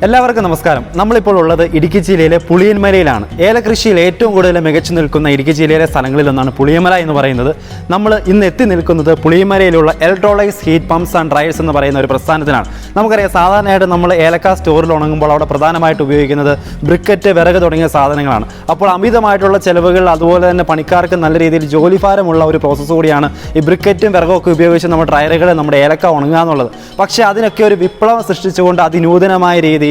എല്ലാവർക്കും നമസ്കാരം. നമ്മളിപ്പോൾ ഉള്ളത് ഇടുക്കി ജില്ലയിലെ പുളിയന്മലയിലാണ്. ഏലകൃഷിയിൽ ഏറ്റവും കൂടുതൽ മികച്ചു നിൽക്കുന്ന ഇടുക്കി ജില്ലയിലെ സ്ഥലങ്ങളിലൊന്നാണ് പുളിയമല എന്ന് പറയുന്നത്. നമ്മൾ ഇന്ന് എത്തി നിൽക്കുന്നത് പുളിയമലയിലുള്ള എലക്ട്രോലൈസ് ഹീറ്റ് പമ്പ്സ് ആൻഡ് ഡ്രയേഴ്സ് എന്ന് പറയുന്ന ഒരു പ്രസ്ഥാനത്തിനാണ്. നമുക്കറിയാം, സാധാരണയായിട്ട് നമ്മൾ ഏലക്ക സ്റ്റോറിൽ ഉണങ്ങുമ്പോൾ അവിടെ പ്രധാനമായിട്ട് ഉപയോഗിക്കുന്നത് ബ്രിക്കറ്റ്, വിറക് തുടങ്ങിയ സാധനങ്ങളാണ്. അപ്പോൾ അമിതമായിട്ടുള്ള ചിലവുകൾ, അതുപോലെ തന്നെ പണിക്കാർക്ക് നല്ല രീതിയിൽ ജോലിഭാരമുള്ള ഒരു പ്രോസസ്സ് കൂടിയാണ് ഈ ബ്രിക്കറ്റും വിറകും ഒക്കെ ഉപയോഗിച്ച് നമ്മുടെ ഡ്രയറുകൾ നമ്മുടെ ഏലക്ക ഉണങ്ങുക എന്നുള്ളത്. പക്ഷേ അതിനൊക്കെ ഒരു വിപ്ലവം സൃഷ്ടിച്ചുകൊണ്ട് അതിനൂതനമായ രീതിയിൽ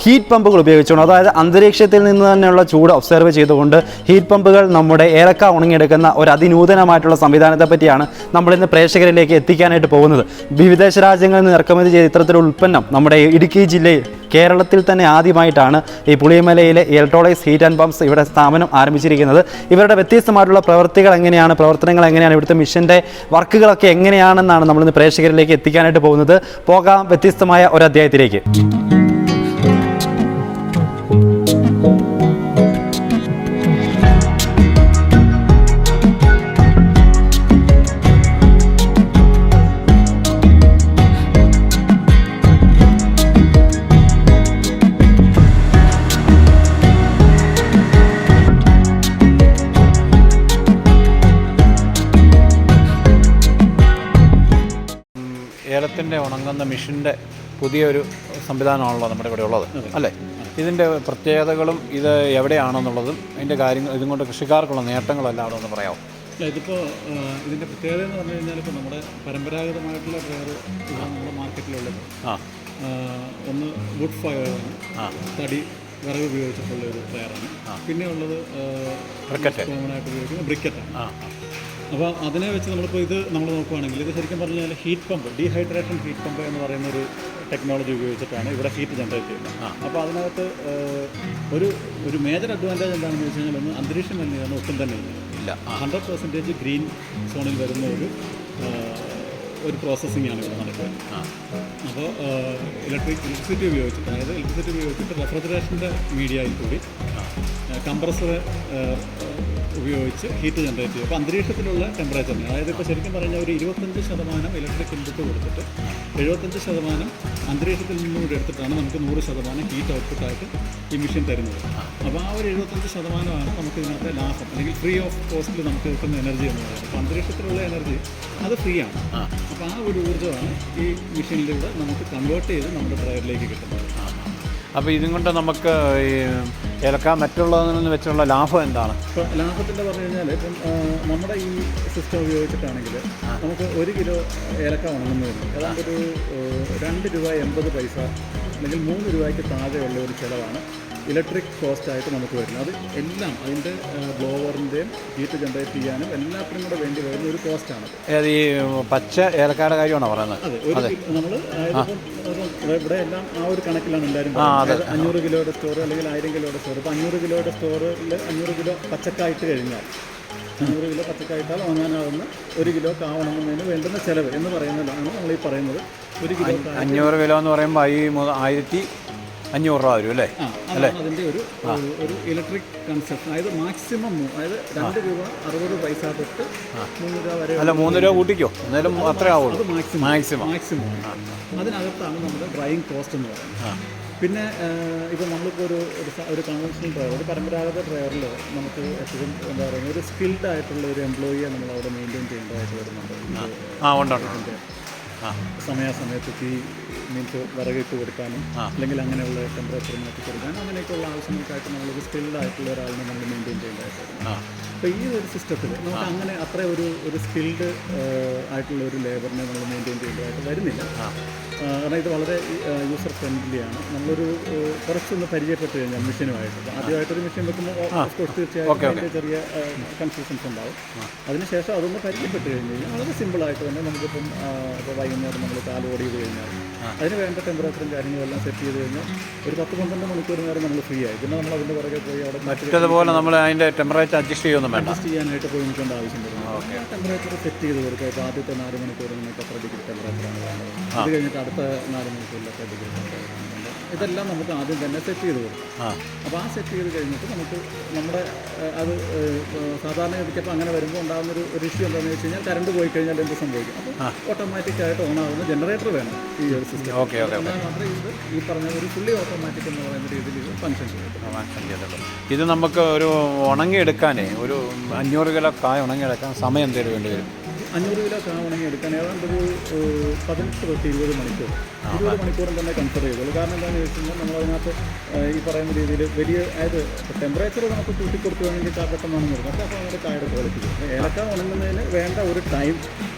ഹീറ്റ് പമ്പുകൾ ഉപയോഗിച്ചുകൊണ്ട്, അതായത് അന്തരീക്ഷത്തിൽ നിന്ന് തന്നെയുള്ള ചൂട് ഒബ്സർവ് ചെയ്തുകൊണ്ട് ഹീറ്റ് പമ്പുകൾ നമ്മുടെ ഏലക്ക ഉണങ്ങിയെടുക്കുന്ന ഒരു അതിനൂതനമായിട്ടുള്ള സംവിധാനത്തെ പറ്റിയാണ് നമ്മളിന്ന് പ്രേക്ഷകരിലേക്ക് എത്തിക്കാനായിട്ട് പോകുന്നത്. വിദേശ രാജ്യങ്ങളിൽ നിന്ന് ഇറക്കുമതി ചെയ്ത ഇത്തരത്തിലുള്ള ഉൽപ്പന്നം നമ്മുടെ ഇടുക്കി ജില്ലയിൽ, കേരളത്തിൽ തന്നെ ആദ്യമായിട്ടാണ് ഈ പുളിയമലയിലെ ഇലക്ട്രോലൈസ് ഹീറ്റ് ആൻഡ് പമ്പ്സ് ഇവിടെ സ്ഥാപനം ആരംഭിച്ചിരിക്കുന്നത്. ഇവരുടെ വ്യത്യസ്തമായിട്ടുള്ള പ്രവർത്തനങ്ങൾ എങ്ങനെയാണ്, ഇവിടുത്തെ മിഷൻ്റെ വർക്കുകളൊക്കെ എങ്ങനെയാണെന്നാണ് നമ്മളിന്ന് പ്രേക്ഷകരിലേക്ക് എത്തിക്കാനായിട്ട് പോകുന്നത്. പോകാം വ്യത്യസ്തമായ ഒരു അധ്യായത്തിലേക്ക്. ഏലത്തിൻ്റെ ഉണങ്ങുന്ന മെഷീൻ്റെ പുതിയൊരു സംവിധാനമാണല്ലോ നമ്മുടെ ഇവിടെ ഉള്ളത്, അല്ലേ? ഇതിൻ്റെ പ്രത്യേകതകളും ഇത് എവിടെയാണെന്നുള്ളതും അതിൻ്റെ കാര്യങ്ങൾ, ഇതും കൊണ്ട് കൃഷിക്കാർക്കുള്ള നേട്ടങ്ങളെല്ലാം ഒന്ന് പറയാമോ? ഇതിപ്പോൾ ഇതിൻ്റെ പ്രത്യേകത എന്ന് പറഞ്ഞു കഴിഞ്ഞാൽ, ഇപ്പോൾ നമ്മുടെ പരമ്പരാഗതമായിട്ടുള്ള ഡ്രയർ ഇതാണ് നമ്മുടെ മാർക്കറ്റിലുള്ളത്. ഒന്ന് വുഡ് ഫയറാണ്, തടി വിറക് ഉപയോഗിച്ചിട്ടുള്ള ഒരു ഡ്രയറാണ്. പിന്നെ ഉള്ളത് കോമണായിട്ട് ഉപയോഗിക്കുന്ന ബ്രിക്കറ്റാണ്. അപ്പോൾ അതിനെ വെച്ച് നമ്മളിപ്പോൾ ഇത് നമ്മൾ നോക്കുകയാണെങ്കിൽ, ഇത് ശരിക്കും പറഞ്ഞു കഴിഞ്ഞാൽ heat pump, dehydration heat pump എന്ന് പറയുന്ന ഒരു ടെക്നോളജി ഉപയോഗിച്ചിട്ടാണ് ഇവിടെ ഹീറ്റ് ജനറേറ്റ് ചെയ്യുന്നത്. അപ്പോൾ അതിനകത്ത് ഒരു മേജർ അഡ്വാൻറ്റേജ് എന്താണെന്ന് വെച്ച് കഴിഞ്ഞാൽ, ഒന്ന് അന്തരീക്ഷം തന്നെയാണ് ഒട്ടും തന്നെ ഇല്ല. 100% ഗ്രീൻ സോണിൽ വരുന്ന ഒരു പ്രോസസ്സിംഗ് ആണ് ഇവിടെ നടക്കുന്നത്. അപ്പോൾ ഇലക്ട്രിസിറ്റി ഉപയോഗിച്ചിട്ട് റെഫ്രിജറേഷൻ്റെ മീഡിയയിൽ കൂടി കംപ്രസർ ഉപയോഗിച്ച് ഹീറ്റ് ജനറേറ്റ് ചെയ്യും. അപ്പോൾ അന്തരീക്ഷത്തിലുള്ള ടെമ്പറേച്ചറിന്, അതായത് ഇപ്പോൾ ശരിക്കും പറഞ്ഞാൽ ഒരു 25% ഇലക്ട്രിക് ഇൻപുട്ട് കൊടുത്തിട്ട് 75% അന്തരീക്ഷത്തിൽ നിന്നും കൂടി എടുത്തിട്ടാണ് നമുക്ക് 100% ഹീറ്റ് ഔട്ട്പുട്ടായിട്ട് ഈ മെഷീൻ തരുന്നത്. അപ്പോൾ ആ ഒരു 75% നമുക്ക് ഇതിനകത്തെ ലാഭം, അല്ലെങ്കിൽ ഫ്രീ ഓഫ് കോസ്റ്റിൽ നമുക്ക് കിട്ടുന്ന എനർജി എന്ന് പറയുന്നത്. അപ്പോൾ അന്തരീക്ഷത്തിലുള്ള എനർജി അത് ഫ്രീ ആണ്. അപ്പോൾ ആ ഒരു ഊർജ്ജമാണ് ഈ മെഷീനിലൂടെ നമുക്ക് കൺവേർട്ട് ചെയ്ത് നമ്മുടെ ഡ്രയറിലേക്ക് കിട്ടുന്നത്. അപ്പോൾ ഇതും കൊണ്ട് നമുക്ക് ഈ ഏലക്ക മറ്റുള്ളതിൽ നിന്ന് വെച്ചുള്ള ലാഭം എന്താണ്? ഇപ്പോൾ ലാഭത്തിൻ്റെ പറഞ്ഞു കഴിഞ്ഞാൽ, ഇപ്പം നമ്മുടെ ഈ സിസ്റ്റം ഉപയോഗിച്ചിട്ടാണെങ്കിൽ നമുക്ക് 1 കിലോ ഏലക്ക ഉണങ്ങുന്നതിന് ഏതാണ്ട് ഒരു 2 രൂപ 80 പൈസ അല്ലെങ്കിൽ 3 രൂപയ്ക്ക് താഴെയുള്ള ഒരു ചിലവാണ് ഇലക്ട്രിക് കോസ്റ്റായിട്ട് നമുക്ക് വരുന്നത്. അത് എല്ലാം അതിൻ്റെ ബ്ലോവറിൻ്റെയും ഹീറ്റ് ജനറേറ്റ് ചെയ്യാനും എല്ലാത്തിനും കൂടെ വേണ്ടി വരുന്ന ഒരു കോസ്റ്റാണ്. ഈ പച്ച ഏലക്കായുടെ കാര്യമാണോ പറയുന്നത്? അതെ, നമ്മൾ ഇവിടെ എല്ലാം ആ ഒരു കണക്കിലാണ് എല്ലാവരും. 500 കിലോയുടെ സ്റ്റോർ അല്ലെങ്കിൽ 1000 കിലോയുടെ സ്റ്റോർ. ഇപ്പോൾ 500 കിലോയുടെ സ്റ്റോറിൽ 500 കിലോ പച്ചക്കായിട്ട് കഴിഞ്ഞാൽ, 500 കിലോ പച്ചക്കായിട്ടാൽ വാങ്ങാനാവുന്ന 1 കിലോ കാ ഉണങ്ങുന്നതിന് വേണ്ടുന്ന ചിലവ് എന്ന് പറയുന്നതാണ് നമ്മൾ ഈ പറയുന്നത്. 1 കിലോ 500 കിലോ എന്ന് പറയുമ്പോൾ 1500 രൂപ വരും, അല്ലേ? അതിൻ്റെ ഒരു ഇലക്ട്രിക് കൺസെപ്ഷൻ, അതായത് മാക്സിമം, അതായത് 2 രൂപ 60 പൈസ തൊട്ട് 3 രൂപ വരെ. അല്ല, 3 രൂപ കൂട്ടിക്കോ, എന്നാലും അത്രേ ആവുള്ളൂ. മാക്സിമം അതിനകത്താണ് നമ്മുടെ ഡ്രൈയിങ് കോസ്റ്റ് എന്ന് പറയുന്നത്. പിന്നെ ഇപ്പോൾ നമ്മളിപ്പോൾ ഒരു കൺവെൻഷണൽ ഡ്രൈവർ, ഒരു പരമ്പരാഗത ഡ്രൈവറിൽ നമുക്ക് എപ്പോഴും എന്താ പറയുക, ഒരു സ്കിൽഡ് ആയിട്ടുള്ള ഒരു എംപ്ലോയിയെ നമ്മൾ അവിടെ മെയിൻറ്റെയിൻ ചെയ്യേണ്ടതായിട്ട് വരുന്നുണ്ട്. സമയാസമയത്ത് മീൻസ് വിറകിട്ട് കൊടുക്കാനും അല്ലെങ്കിൽ അങ്ങനെയുള്ള ടെമ്പറേച്ചർ മാറ്റി കൊടുക്കാനും അങ്ങനെയൊക്കെയുള്ള ആവശ്യങ്ങൾക്കായിട്ട് നമ്മളൊരു സ്കിൽഡ് ആയിട്ടുള്ള ഒരാളിനെ നമ്മൾ മെയിൻറ്റെയിൻ ചെയ്യേണ്ടതായിട്ട് വരുന്നു. അപ്പോൾ ഈ ഒരു സിസ്റ്റത്തിൽ നമുക്ക് അങ്ങനെ അത്ര ഒരു സ്കിൽഡ് ആയിട്ടുള്ള ഒരു ലേബറിനെ നമ്മൾ മെയിൻറ്റെയിൻ ചെയ്യേണ്ടതായിട്ട് വരുന്നില്ല. കാരണം ഇത് വളരെ യൂസർ ഫ്രണ്ട്ലിയാണ്. നമ്മളൊരു കുറച്ചൊന്ന് പരിചയപ്പെട്ട് കഴിഞ്ഞാൽ മെഷീനുമായിട്ട്, ആദ്യമായിട്ടൊരു മെഷീൻ വെക്കുമ്പോൾ ഓഫ്കോഴ്സ് തീർച്ചയായിട്ടും ചെറിയ കൺഫ്യൂഷൻസ് ഉണ്ടാവും. അതിനുശേഷം അതൊന്ന് പരിചയപ്പെട്ട് കഴിഞ്ഞ് കഴിഞ്ഞാൽ വളരെ സിമ്പിളായിട്ട് തന്നെ നമുക്കിപ്പം ഇപ്പോൾ വൈകുന്നേരം നമ്മൾ കാൽ ഓടി ചെയ്ത് കഴിഞ്ഞാൽ അതിന് വേണ്ട ടെമ്പറേച്ചറും കാര്യങ്ങളെല്ലാം സെറ്റ് ചെയ്ത് കഴിഞ്ഞാൽ ഒരു 10-12 മണിക്കൂർ നേരം നമ്മൾ ഫ്രീ ആയി. പിന്നെ നമ്മൾ അതിൻ്റെ പുറകെ പോയി അവിടെ മറ്റതുപോലെ നമ്മൾ അതിൻ്റെ ടെമ്പറേച്ചർ അഡ്ജസ്റ്റ് ചെയ്യാനായിട്ട് പോയി നിൽക്കേണ്ട ആവശ്യം വരുന്നു. ടെമ്പറേച്ചർ സെറ്റ് ചെയ്ത് കൊടുക്കുക. ഇപ്പോൾ ആദ്യത്തെ 4 മണിക്കൂർ നിങ്ങൾക്ക് എത്ര ഡിഗ്രി ടെമ്പറേച്ചറാണ് വേണ്ടത്, അത് കഴിഞ്ഞിട്ട് അടുത്ത 4 മണിക്കൂറിൽ എത്ര ഡിഗ്രി ടെമ്പറേച്ചറാണ് വേണ്ടത്, ഇതെല്ലാം നമുക്ക് ആദ്യം തന്നെ സെറ്റ് ചെയ്ത് കൊടുക്കും. അപ്പോൾ ആ സെറ്റ് ചെയ്ത് കഴിഞ്ഞിട്ട് നമുക്ക് നമ്മുടെ അത് സാധാരണഗതിക്കപ്പോൾ അങ്ങനെ വരുമ്പോൾ ഉണ്ടാകുന്നൊരു ഇഷ്യൂ എന്താണെന്ന് വെച്ച് കഴിഞ്ഞാൽ കറണ്ട് പോയി കഴിഞ്ഞാൽ എന്ത് സംഭവിക്കും? അപ്പോൾ ഓട്ടോമാറ്റിക്കായിട്ട് ഓണാകുന്ന ജനറേറ്റർ വേണം ഈ ഒരു സിസ്റ്റം. എന്നാൽ മാത്രമേ ഇത് ഈ പറഞ്ഞ ഒരു ഫുള്ളി ഓട്ടോമാറ്റിക് എന്ന് പറയുന്ന രീതിയിൽ ഇത് ഫങ്ഷൻ ചെയ്തിട്ടുള്ളൂ. ഇത് നമുക്ക് ഒരു ഉണങ്ങിയെടുക്കാനേ ഒരു 500 കിലോ കായ ഉണങ്ങിയെടുക്കാൻ സമയം എന്തെങ്കിലും വേണ്ടി വരും? 500 കിലോ കാ ഉണങ്ങിയെടുക്കാൻ ഏതാണ്ട് ഒരു 18 തൊട്ട് 20 മണിക്കൂർ 20 മണിക്കൂറും തന്നെ കൺസിഡർ ചെയ്തോളൂ. കാരണം എന്താണെന്ന് വെച്ച് കഴിഞ്ഞാൽ നമ്മളതിനകത്ത് ഈ പറയുന്ന രീതിയിൽ വലിയ അതായത് ടെമ്പറേച്ചർ നമുക്ക് കൂട്ടിക്കൊടുക്കുകയാണെങ്കിൽ പെട്ടെന്ന് ഉണങ്ങിയെടുക്കും. പക്ഷേ അപ്പോൾ നമ്മുടെ കായുടെ ക്വാളിറ്റി ഏലക്ക ഉണങ്ങുന്നതിന് വേണ്ട ഒരു ടൈം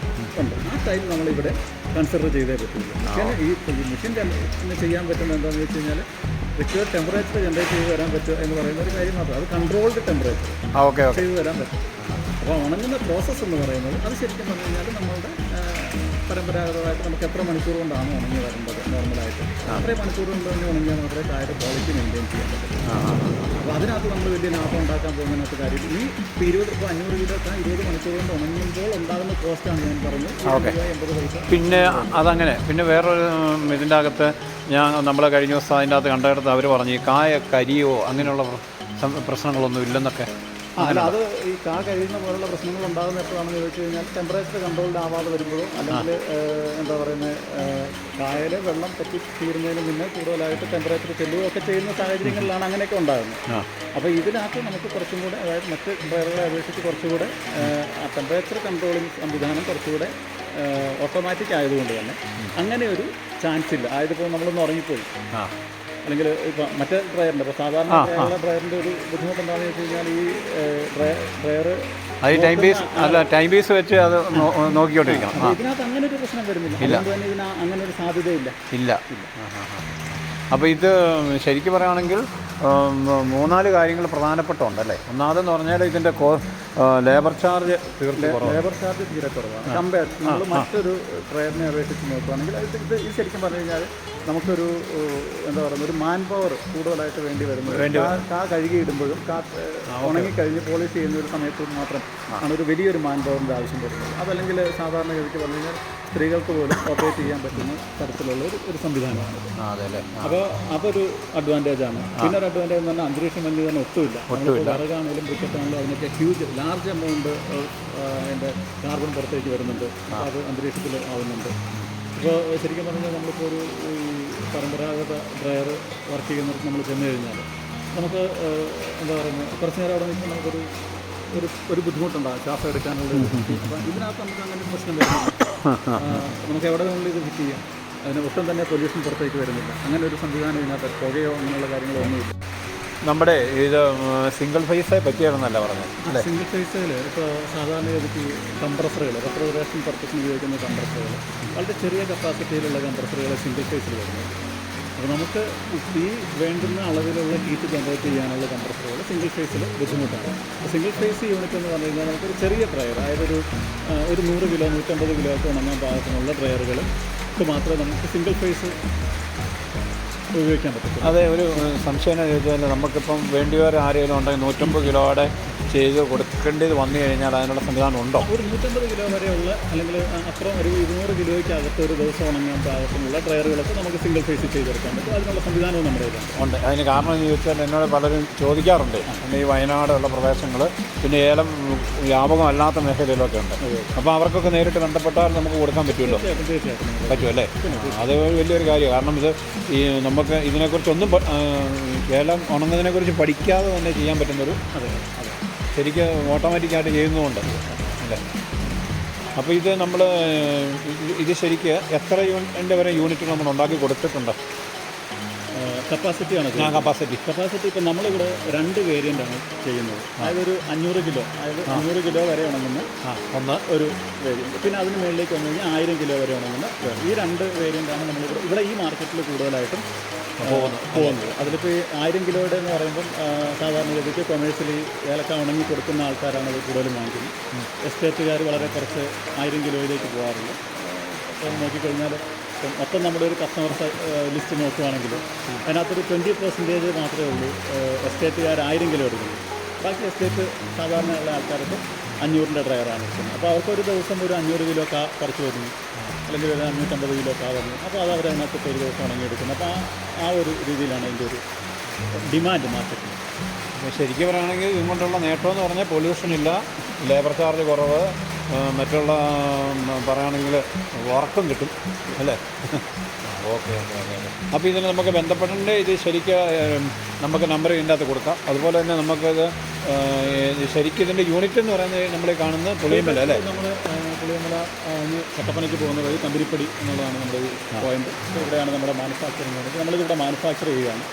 ഉണ്ട്. ആ ടൈം നമ്മളിവിടെ കൺസിഡർ ചെയ്തേ പറ്റുള്ളൂ. പക്ഷേ ഈ മെഷീൻ ചെയ്യാൻ പറ്റുന്നത് എന്താണെന്ന് വെച്ച് കഴിഞ്ഞാൽ റിക്വയർഡ് ടെമ്പറേച്ചർ ജനറേറ്റ് ചെയ്ത് വരാൻ പറ്റുക എന്ന് പറയുന്ന ഒരു കാര്യം മാത്രം. അത് കൺട്രോൾഡ് ടെമ്പറേച്ചർ ചെയ്ത് വരാൻ പറ്റും. അപ്പോൾ ഉണങ്ങുന്ന പ്രോസസ്സ് എന്ന് പറയുന്നത് അത് ശരിക്കും പറഞ്ഞു കഴിഞ്ഞാൽ നമ്മളുടെ പരമ്പരാഗതമായിട്ട് നമുക്ക് എത്ര മണിക്കൂർ കൊണ്ടാണ് ഉണങ്ങി വരേണ്ടത് നോർമലായിട്ട് അത്രയും മണിക്കൂർ കൊണ്ട് തന്നെ ഉണങ്ങിയാൽ മാത്രമേ കായുടെ ക്വാളിറ്റി മെയിൻറ്റെയിൻ ചെയ്യാൻ പറ്റുള്ളൂ. അപ്പോൾ അതിനകത്ത് നമ്മൾ വലിയ ലാഭം ഉണ്ടാക്കാൻ പോകുന്നതിനകത്ത് കാര്യം ഈ 500 കിലോ 20 മണിക്കൂർ കൊണ്ട് ഉണങ്ങുമ്പോൾ ഉണ്ടാകുന്ന കോസ്റ്റാണ് ഞാൻ പറഞ്ഞത് 80 പൈസ. പിന്നെ അതങ്ങനെ പിന്നെ വേറൊരു ഇതിൻ്റെ അകത്ത് നമ്മൾ കഴിഞ്ഞ ദിവസം അതിൻ്റെ അകത്ത് കണ്ടെടുത്ത് അവർ പറഞ്ഞു ഈ കായ കരിയോ അങ്ങനെയുള്ള പ്രശ്നങ്ങളൊന്നും ഇല്ലെന്നൊക്കെ. അല്ല, അത് ഈ കാ കഴിയുന്ന പോലുള്ള പ്രശ്നങ്ങൾ ഉണ്ടാകുന്ന എപ്പോഴാണെന്ന് ചോദിച്ചു കഴിഞ്ഞാൽ ടെമ്പറേച്ചർ കൺട്രോൾഡ് ആവാതെ വരുമ്പോഴോ അല്ലെങ്കിൽ എന്താ പറയുന്നത് കായൽ വെള്ളം പറ്റി തീരുന്നതിന് മുന്നേ കൂടുതലായിട്ട് ടെമ്പറേച്ചർ ചെല്ലുകയോ ഒക്കെ ചെയ്യുന്ന സാഹചര്യങ്ങളിലാണ് അങ്ങനെയൊക്കെ ഉണ്ടാകുന്നത്. അപ്പോൾ ഇതിനകത്ത് നമുക്ക് കുറച്ചും കൂടെ അതായത് മറ്റ് ഡ്രൈവറുകളെ അപേക്ഷിച്ച് കുറച്ചുകൂടെ ടെമ്പറേച്ചർ കൺട്രോളിങ് സംവിധാനം കുറച്ചുകൂടെ ഓട്ടോമാറ്റിക് ആയതുകൊണ്ട് തന്നെ അങ്ങനെ ഒരു ചാൻസ് ഇല്ല. ആയതിപ്പോൾ നമ്മളൊന്ന് ഉറങ്ങിപ്പോയി അല്ലെങ്കിൽ ഇപ്പം മറ്റേ ഡ്രയറിൻ്റെ ഇപ്പോൾ സാധാരണ ഡ്രയറിൻ്റെ ഒരു ബുദ്ധിമുട്ട് എന്താണെന്ന് വെച്ച് കഴിഞ്ഞാൽ ഈ ഡ്രയർ ടൈം പീസ് വെച്ച് അത് നോക്കിക്കൊണ്ടിരിക്കണം. ഇതിനകത്ത് അങ്ങനെ ഒരു പ്രശ്നം വരുന്നില്ല. അതുകൊണ്ട് തന്നെ ഇതിന് അങ്ങനെ ഒരു സാധ്യതയില്ല. ഇല്ല. അപ്പോൾ ഇത് ശരിക്കും പറയുകയാണെങ്കിൽ 3-4 കാര്യങ്ങൾ പ്രധാനപ്പെട്ടുണ്ടല്ലേ. ഒന്നാമതെന്ന് പറഞ്ഞാൽ ഇതിൻ്റെ ലേബർ ചാർജ് തീരെ കുറവാണ്. കമ്പയർ നമ്മൾ മറ്റൊരു ഡ്രൈവറിനെ അപേക്ഷിച്ച് നോക്കുകയാണെങ്കിൽ ഇത് ശരിക്കും പറഞ്ഞു കഴിഞ്ഞാൽ നമുക്കൊരു എന്താ പറയുക ഒരു മാൻ പവർ കൂടുതലായിട്ട് വേണ്ടി വരുന്നത് കാ കഴുകിയിടുമ്പോഴും കാ ഉണങ്ങിക്കഴിഞ്ഞ് പോളിഷ് ചെയ്യുന്ന ഒരു സമയത്ത് മാത്രം ആണ് ഒരു വലിയൊരു മാൻ പവറിൻ്റെ ആവശ്യം വരുന്നത്. അതല്ലെങ്കിൽ സാധാരണ ഗതിക്ക് പറഞ്ഞു കഴിഞ്ഞാൽ സ്ത്രീകൾക്ക് പോലും ഓപ്പറേറ്റ് ചെയ്യാൻ പറ്റുന്ന തരത്തിലുള്ള ഒരു സംവിധാനമാണ്. അപ്പോൾ അതൊരു അഡ്വാൻറ്റേജാണ്. പിന്നെ ഒരു അഡ്വാൻറ്റേജ് എന്ന് പറഞ്ഞാൽ അന്തരീക്ഷം വലിയ തന്നെ ഒട്ടുമില്ല. വിറകാണെങ്കിലും ബ്രിക്കറ്റാണെങ്കിലും അതിനൊക്കെ ഹ്യൂജ് ലാർജ് എമൗണ്ട് അതിൻ്റെ കാർബൺ പുറത്തേക്ക് വരുന്നുണ്ട്. അത് അന്തരീക്ഷത്തിൽ ആവുന്നുണ്ട്. ഇപ്പോൾ ശരിക്കും പറഞ്ഞാൽ നമ്മളിപ്പോൾ ഒരു പരമ്പരാഗത ഡ്രയർ വർക്ക് ചെയ്യുന്നിടത്ത് നമ്മൾ ചെന്ന് കഴിഞ്ഞാൽ നമുക്ക് എന്താ പറയുന്നത് കുറച്ച് നേരം അവിടെ നിൽക്കുമ്പോൾ നമുക്കൊരു ഒരു ബുദ്ധിമുട്ടുണ്ടാകും ശ്വാസം എടുക്കാനുള്ള. അപ്പം ഇതിനകത്ത് നമുക്ക് അങ്ങനെ പ്രശ്നം വരുന്നില്ല. നമുക്ക് എവിടെ വേണമെങ്കിലും ഇത് ഫിറ്റ് ചെയ്യാം. അതിന് ഒട്ടും തന്നെ പൊല്യൂഷൻ പുറത്തേക്ക് വരുന്നില്ല. അങ്ങനെ ഒരു സംവിധാനം ഇതിനകത്ത് പുകയോ അങ്ങനെയുള്ള കാര്യങ്ങളോ ഒന്നുമില്ല. നമ്മുടെ ഇത് സിംഗിൾ ഫേസെ പറ്റിയാണെന്നല്ല പറഞ്ഞത് അല്ലേ? സിംഗിൾ ഫേസിൽ ഇപ്പോൾ സാധാരണ ഗതിക്ക് കംപ്രസറുകൾ റെഫ്രിജറേഷൻ പർപ്പസിന് ഉപയോഗിക്കുന്ന കംപ്രസറുകൾ വളരെ ചെറിയ കപ്പാസിറ്റിയിലുള്ള കംപ്രസറുകൾ സിംഗിൾ ഫേസിൽ വരുന്നത്. അപ്പോൾ നമുക്ക് ഈ വേണ്ടുന്ന അളവിലുള്ള ഹീറ്റ് ജനറേറ്റ് ചെയ്യാനുള്ള കംപ്രസറുകൾ സിംഗിൾ ഫേസിൽ ബുദ്ധിമുട്ടാണ്. സിംഗിൾ ഫേസ് യൂണിറ്റ് എന്ന് പറഞ്ഞു കഴിഞ്ഞാൽ നമുക്കൊരു ചെറിയ ഡ്രയർ അതായത് ഒരു 100 കിലോ 150 കിലോ ഒക്കെ ഉണങ്ങാൻ പാകത്തിനുള്ള ഡ്രയറുകൾക്ക് മാത്രമേ നമുക്ക് സിംഗിൾ ഫേസ് ഉപയോഗിക്കാൻ പറ്റും. അതെ, ഒരു സംശയം ചോദിച്ചാൽ നമുക്കിപ്പം വേണ്ടിയവർ ആരെങ്കിലും ഉണ്ടെങ്കിൽ 150 കിലോയുടെ ചെയ്ത് കൊടുക്കേണ്ടത് വന്നു കഴിഞ്ഞാൽ അതിനുള്ള സംവിധാനം ഉണ്ടോ? ഒരു 150 കിലോ വരെയുള്ള അല്ലെങ്കിൽ അപ്പുറം ഒരു 200 കിലോയ്ക്കകത്ത് ഒരു ദിവസം ഉണങ്ങാൻ പാകത്തിനുള്ള ഡ്രയറുകളൊക്കെ നമുക്ക് സിംഗിൾ ഫേസ് ചെയ്തെടുക്കാൻ പറ്റും. അതിനുള്ള സംവിധാനവും നമ്മുടെ ഉണ്ട്. അതിന് കാരണം എന്ന് ചോദിച്ചാൽ എന്നോട് പലരും ചോദിക്കാറുണ്ട്. പിന്നെ ഈ വയനാടുള്ള പ്രദേശങ്ങൾ പിന്നെ ഏലം വ്യാപകമല്ലാത്ത മേഖലയിലൊക്കെ ഉണ്ട്. അപ്പോൾ അവർക്കൊക്കെ നേരിട്ട് ബന്ധപ്പെട്ടാൽ നമുക്ക് കൊടുക്കാൻ പറ്റുമല്ലോ? പറ്റുമല്ലേ? അത് വലിയൊരു കാര്യമാണ്. കാരണം ഇത് ഈ നമുക്ക് ഇതിനെക്കുറിച്ചൊന്നും ഏലം ഉണങ്ങുന്നതിനെക്കുറിച്ച് പഠിക്കാതെ തന്നെ ചെയ്യാൻ പറ്റുന്നൊരു ശരിക്കും ഓട്ടോമാറ്റിക്കായിട്ട് ചെയ്യുന്നതുകൊണ്ട് അല്ലേ. അപ്പോൾ ഇത് നമ്മൾ ഇത് ശരിക്ക് എത്ര യൂണിറ്റിൻ്റെ വരെ യൂണിറ്റ് നമ്മൾ ഉണ്ടാക്കി കൊടുത്തിട്ടുണ്ട്? കപ്പാസിറ്റിയാണ്. കപ്പാസിറ്റി ഇപ്പം നമ്മളിവിടെ 2 വേരിയൻ്റാണ് ചെയ്യുന്നത്. അതായത് ഒരു 500 കിലോ അതായത് 500 കിലോ വരെ ഉണങ്ങുന്ന ഒരു വേരിയൻറ്റ്, പിന്നെ അതിന് മുകളിലേക്ക് വന്നു കഴിഞ്ഞാൽ 1000 കിലോ വരെ ഉണങ്ങുന്ന ഈ 2 വേരിയൻ്റാണ് നമ്മളിവിടെ ഈ മാർക്കറ്റിൽ കൂടുതലായിട്ടും പോകുന്നത്. അതിലിപ്പോൾ ഈ 1000 കിലോയുടെ എന്ന് പറയുമ്പം സാധാരണ ഗതിക്ക് കൊമേഴ്സ്യലി ഏലക്ക ഉണങ്ങി കൊടുക്കുന്ന ആൾക്കാരാണ് അത് കൂടുതലും വാങ്ങിക്കുന്നത്. എസ്റ്റേറ്റുകാർ വളരെ കുറച്ച് 1000 കിലോയിലേക്ക് പോകാറുള്ളൂ. അപ്പോൾ നോക്കിക്കഴിഞ്ഞാൽ മൊത്തം നമ്മുടെ ഒരു കസ്റ്റമർ ലിസ്റ്റ് നോക്കുകയാണെങ്കിൽ അതിനകത്തൊരു 20% മാത്രമേ ഉള്ളൂ എസ്റ്റേറ്റുകാർ 1000 കിലോ എടുക്കുന്നത്. ബാക്കി എസ്റ്റേറ്റ് സാധാരണ ഉള്ള ആൾക്കാർക്ക് 500-ൻ്റെ ഡ്രയറാണ് എടുക്കുന്നത്. അപ്പോൾ അവർക്ക് ഒരു ദിവസം ഒരു 500 കിലോ പറിച്ചു വരുന്നു, അല്ലെങ്കിൽ ഒരു 550 കിലോ വരുന്നു. അപ്പോൾ അത് അവരതിനകത്ത് ഒരു ദിവസം ഉണങ്ങിയെടുക്കുന്നു. അപ്പോൾ ആ ഒരു രീതിയിലാണ് അതിൻ്റെ ഒരു ഡിമാൻഡ് മാർക്കറ്റിൽ. ശരിക്കും പറയുകയാണെങ്കിൽ ഇതുകൊണ്ടുള്ള നേട്ടമെന്ന് പറഞ്ഞാൽ പൊല്യൂഷൻ ഇല്ല, ലേബർ ചാർജ് കുറവ്, മറ്റുള്ള പറയുകയാണെങ്കിൽ വർക്കും കിട്ടും അല്ലേ? Okay okay okay. അപ്പോൾ ഇതിന് നമുക്ക് ബന്ധപ്പെടേണ്ട ഇത് ശരിക്കും നമുക്ക് നമ്പർ ഇതിൻ്റെ അകത്ത് കൊടുക്കാം. അതുപോലെ തന്നെ നമുക്കത് ശരിക്കും ഇതിൻ്റെ യൂണിറ്റ് എന്ന് പറയുന്നത് നമ്മൾ കാണുന്ന പുളിയമല അല്ലേ? നമ്മൾ പുളിയമല കട്ടപ്പനയ്ക്ക് പോകുന്ന വഴി കമ്പനിപ്പടി എന്നുള്ളതാണ് നമ്മുടെ ഈ പോയിന്റ്. ഇവിടെയാണ് നമ്മുടെ മാനുഫാക്ചറിങ് യൂണിറ്റ്. നമ്മളിതിവിടെ മാനുഫാക്ചർ ചെയ്യുകയാണ്,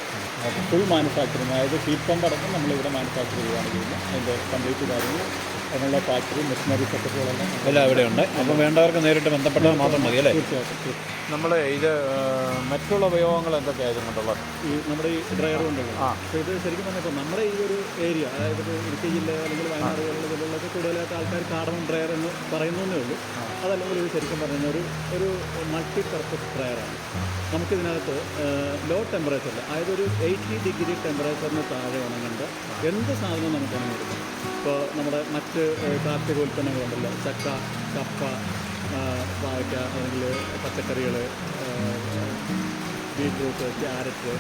ഫുൾ മാനുഫാക്ചറിങ്. അതായത് ഹീറ്റ് പമ്പ് അടക്കം നമ്മളിവിടെ മാനുഫാക്ചർ ചെയ്യുകയാണ് ചെയ്യുന്നത്. അതിൻ്റെ കംപ്ലീറ്റ് കാര്യങ്ങൾ, അതിനുള്ള ഫാക്ടറി, മെഷീനറി സെറ്റപ്പുകളെല്ലാം എല്ലാം ഇവിടെയുണ്ട്. അപ്പം വേണ്ടവർക്ക് നേരിട്ട് ബന്ധപ്പെട്ടാൽ മാത്രം മതി അല്ലേ? തീർച്ചയായിട്ടും. നമ്മൾ ഇത് മറ്റുള്ള ഉപയോഗങ്ങൾ എന്തൊക്കെയാണ് ഇതുകൊണ്ടുള്ളത്? ഈ നമ്മുടെ ഈ ഡ്രയർ കൊണ്ടുള്ളത്. അപ്പോൾ ഇത് ശരിക്കും പറഞ്ഞപ്പോൾ നമ്മുടെ ഈ ഒരു ഏരിയ, അതായത് ഇടുക്കി ജില്ല അല്ലെങ്കിൽ വയനാട് പോലുള്ള ജില്ലകളിലൊക്കെ കൂടുതലായിട്ട് ആൾക്കാർ കാർഡമം ഡ്രയർ എന്ന് പറയുന്നതേ ഉള്ളൂ. അതല്ലെങ്കിൽ ഇത് ശരിക്കും പറഞ്ഞാൽ ഒരു മൾട്ടി പർപ്പസ് ഡ്രയറാണ്. നമുക്കിതിനകത്ത് ലോ ടെമ്പറേച്ചറിൽ, അതായത് ഒരു 80 ഡിഗ്രി ടെമ്പറേച്ചറിന് താഴെ ഉണങ്ങേണ്ട എന്ത് സാധനവും നമുക്ക് ഉണങ്ങിയെടുക്കാം. ഇപ്പോൾ നമ്മുടെ മറ്റ് കാർഷിക ഉൽപ്പന്നങ്ങളുണ്ടല്ലോ, ചക്ക, കപ്പ, വാഴയ്ക്ക, അല്ലെങ്കിൽ പച്ചക്കറികൾ, ബീറ്റ്റൂട്ട്, ക്യാരറ്റ്,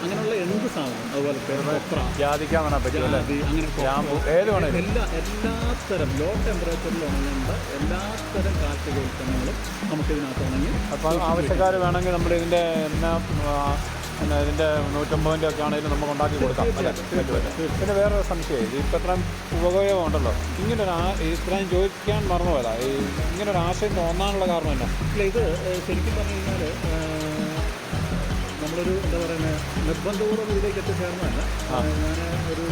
അങ്ങനെയുള്ള എന്ത് സാധനം, അതുപോലെ കൊപ്ര, ജാതിക്കാൻ വേണം പറ്റും, അങ്ങനെ എല്ലാത്തരം ലോ ടെമ്പറേച്ചറിൽ ഉണങ്ങേണ്ട എല്ലാത്തരം കാർഷിക ഉൽപ്പന്നങ്ങളും നമുക്കിതിനകത്ത് ഉണങ്ങി. അപ്പോൾ ആവശ്യക്കാർ വേണമെങ്കിൽ നമ്മൾ ഇതിൻ്റെ ഇതിൻ്റെ 150 ഒക്കെ ആണെങ്കിലും നമുക്ക് ഉണ്ടാക്കി കൊടുക്കാം. പിന്നെ വേറെ സംശയം, ഇത് ഇപ്പം ഇത്രയും ഉപയോഗം ഉണ്ടല്ലോ, ഇങ്ങനൊരു ഇത്രയും ചോദിക്കാൻ മറന്നുപോയതാ, ഇങ്ങനൊരു ആശയം തോന്നാനുള്ള കാരണം എന്നാ? ഇല്ല, ഇത് ശരിക്കും പറഞ്ഞു കഴിഞ്ഞാൽ നമ്മളൊരു എന്താ പറയുന്നത് നിർബന്ധപൂർവ്വം ഇതിലേക്ക് എത്തിച്ചേർന്നതല്ല. ഞാൻ ഒരു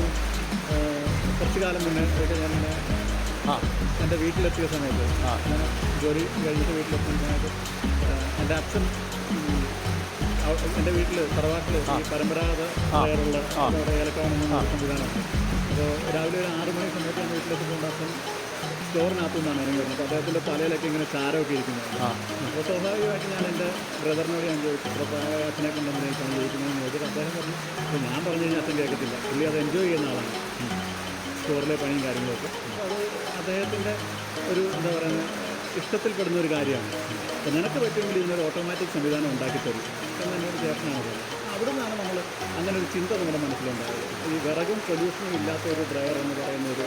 കുറച്ച് കാലം മുന്നേ ഞാനിങ്ങനെ എൻ്റെ വീട്ടിലെത്തിയ സമയത്ത്, ഞാൻ ജോലി കഴിഞ്ഞിട്ട് വീട്ടിലെത്തിയ സമയത്ത് എൻ്റെ അച്ഛൻ എൻ്റെ വീട്ടിൽ തറവാട്ടിൽ ഈ പരമ്പരാഗത ഡ്രയറുള്ള ഏലക്കാണെന്ന സംവിധാനമാണ്. അപ്പോൾ രാവിലെ ഒരു 6 മണി സമയത്ത് ഞാൻ വീട്ടിലെത്തിക്കൊണ്ട് അച്ഛൻ സ്റ്റോറിനകത്തു നിന്നാണ് ഇറങ്ങി വരുന്നത്. അപ്പോൾ അദ്ദേഹത്തിൻ്റെ തലയിലൊക്കെ ഇങ്ങനെ ചാരമൊക്കെ ഇരിക്കുന്നത്. അപ്പോൾ സ്വാഭാവികമായിട്ട് ഞാൻ എൻ്റെ ബ്രദറിനോട് ഞാൻ ചോദിച്ചു, അച്ഛനെ കൊണ്ടെന്തായിട്ടാണ് ചോദിക്കുന്നതെന്ന് ചോദിച്ചിട്ട് അദ്ദേഹം പറഞ്ഞു, അപ്പോൾ ഞാൻ പറഞ്ഞു കഴിഞ്ഞാൽ അച്ഛൻ കേൾക്കത്തില്ല, പുള്ളി അത് എൻജോയ് ചെയ്യുന്ന ആളാണ്, സ്റ്റോറിലെ പണിയും കാര്യങ്ങളൊക്കെ. അത് അദ്ദേഹത്തിൻ്റെ ഒരു എന്താ പറയുന്നത് ഇഷ്ടത്തിൽപ്പെടുന്ന ഒരു കാര്യമാണ്. അപ്പോൾ നിനക്ക് പറ്റുമെങ്കിൽ ഇതിനൊരു ഓട്ടോമാറ്റിക് സംവിധാനം ഉണ്ടാക്കി തരും എന്ന് എന്നോട് ചേട്ടനാണ് പറയുന്നത്. അവിടെ നിന്നാണ് നമ്മൾ അങ്ങനെ ഒരു ചിന്ത നമ്മുടെ മനസ്സിലുണ്ടായത്. ഈ വിറകും പൊല്യൂഷനും ഇല്ലാത്ത ഒരു ഡ്രയർ എന്ന് പറയുന്ന ഒരു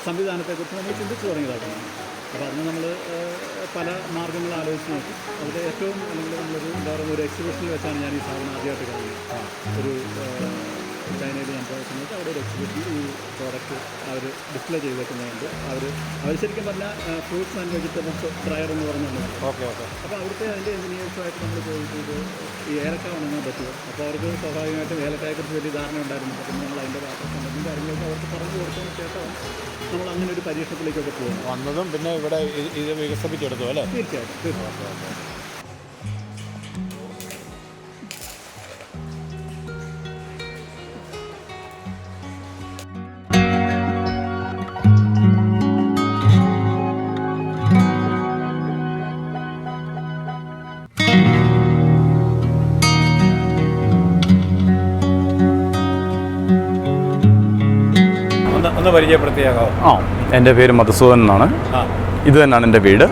സംവിധാനത്തെക്കുറിച്ച് നമ്മൾ ചിന്തിച്ചു തുടങ്ങിയതാണ്. അപ്പോൾ അതിന് നമ്മൾ പല മാർഗ്ഗങ്ങൾ ആലോചിച്ച് നോക്കി. അതിൽ ഏറ്റവും അല്ലെങ്കിൽ നമ്മളൊരു എന്താ പറയുക ഒരു എക്സിബിഷനിൽ വെച്ചാണ് ഞാൻ ഈ സാധനം ആദ്യമായിട്ട് കാണുന്നത്. ഒരു ചൈനയിൽ ഞാൻ പോയ സമയത്ത് അവിടെ ഒരു എക്സിബിഷനിൽ ഈ പ്രോഡക്റ്റ് അവർ ഡിസ്പ്ലേ ചെയ്തേക്കുന്നതുകൊണ്ട് അവർ ശരിക്കും പറഞ്ഞാൽ ഫ്രൂട്ട്സ് ആൻഡ് വെജിറ്റബിൾസ് ഡ്രയർ എന്ന് പറഞ്ഞാണ്. Okay okay. അപ്പോൾ അവിടുത്തെ അതിൻ്റെ എഞ്ചിനീയേഴ്സുമായിട്ട് നമ്മൾ ചോദിച്ചത് ഈ ഏലക്ക ഉണങ്ങാൻ പറ്റുമോ. അപ്പോൾ അവർക്ക് സ്വാഭാവികമായിട്ടും ഏലക്കായെക്കുറിച്ച് വലിയ ധാരണ ഉണ്ടായിരുന്നു. അപ്പോൾ നമ്മൾ അതിൻ്റെ ഭാഗത്തും കാര്യങ്ങളൊക്കെ അവർക്ക് പറഞ്ഞു കൊടുത്തതിന് ശേഷം നമ്മൾ അങ്ങനെ ഒരു പരീക്ഷണത്തിലേക്കൊക്കെ പോകും വന്നതും പിന്നെ ഇവിടെ ഇത് വികസിപ്പിച്ചെടുത്തു അല്ലേ? തീർച്ചയായിട്ടും തീർച്ചയായിട്ടും. ഒന്ന് പരിചയപ്പെടുത്തിയാകാം. എൻ്റെ പേര് മധുസൂദൻ എന്നാണ്. ഇത് തന്നെയാണ് എൻ്റെ വീട്.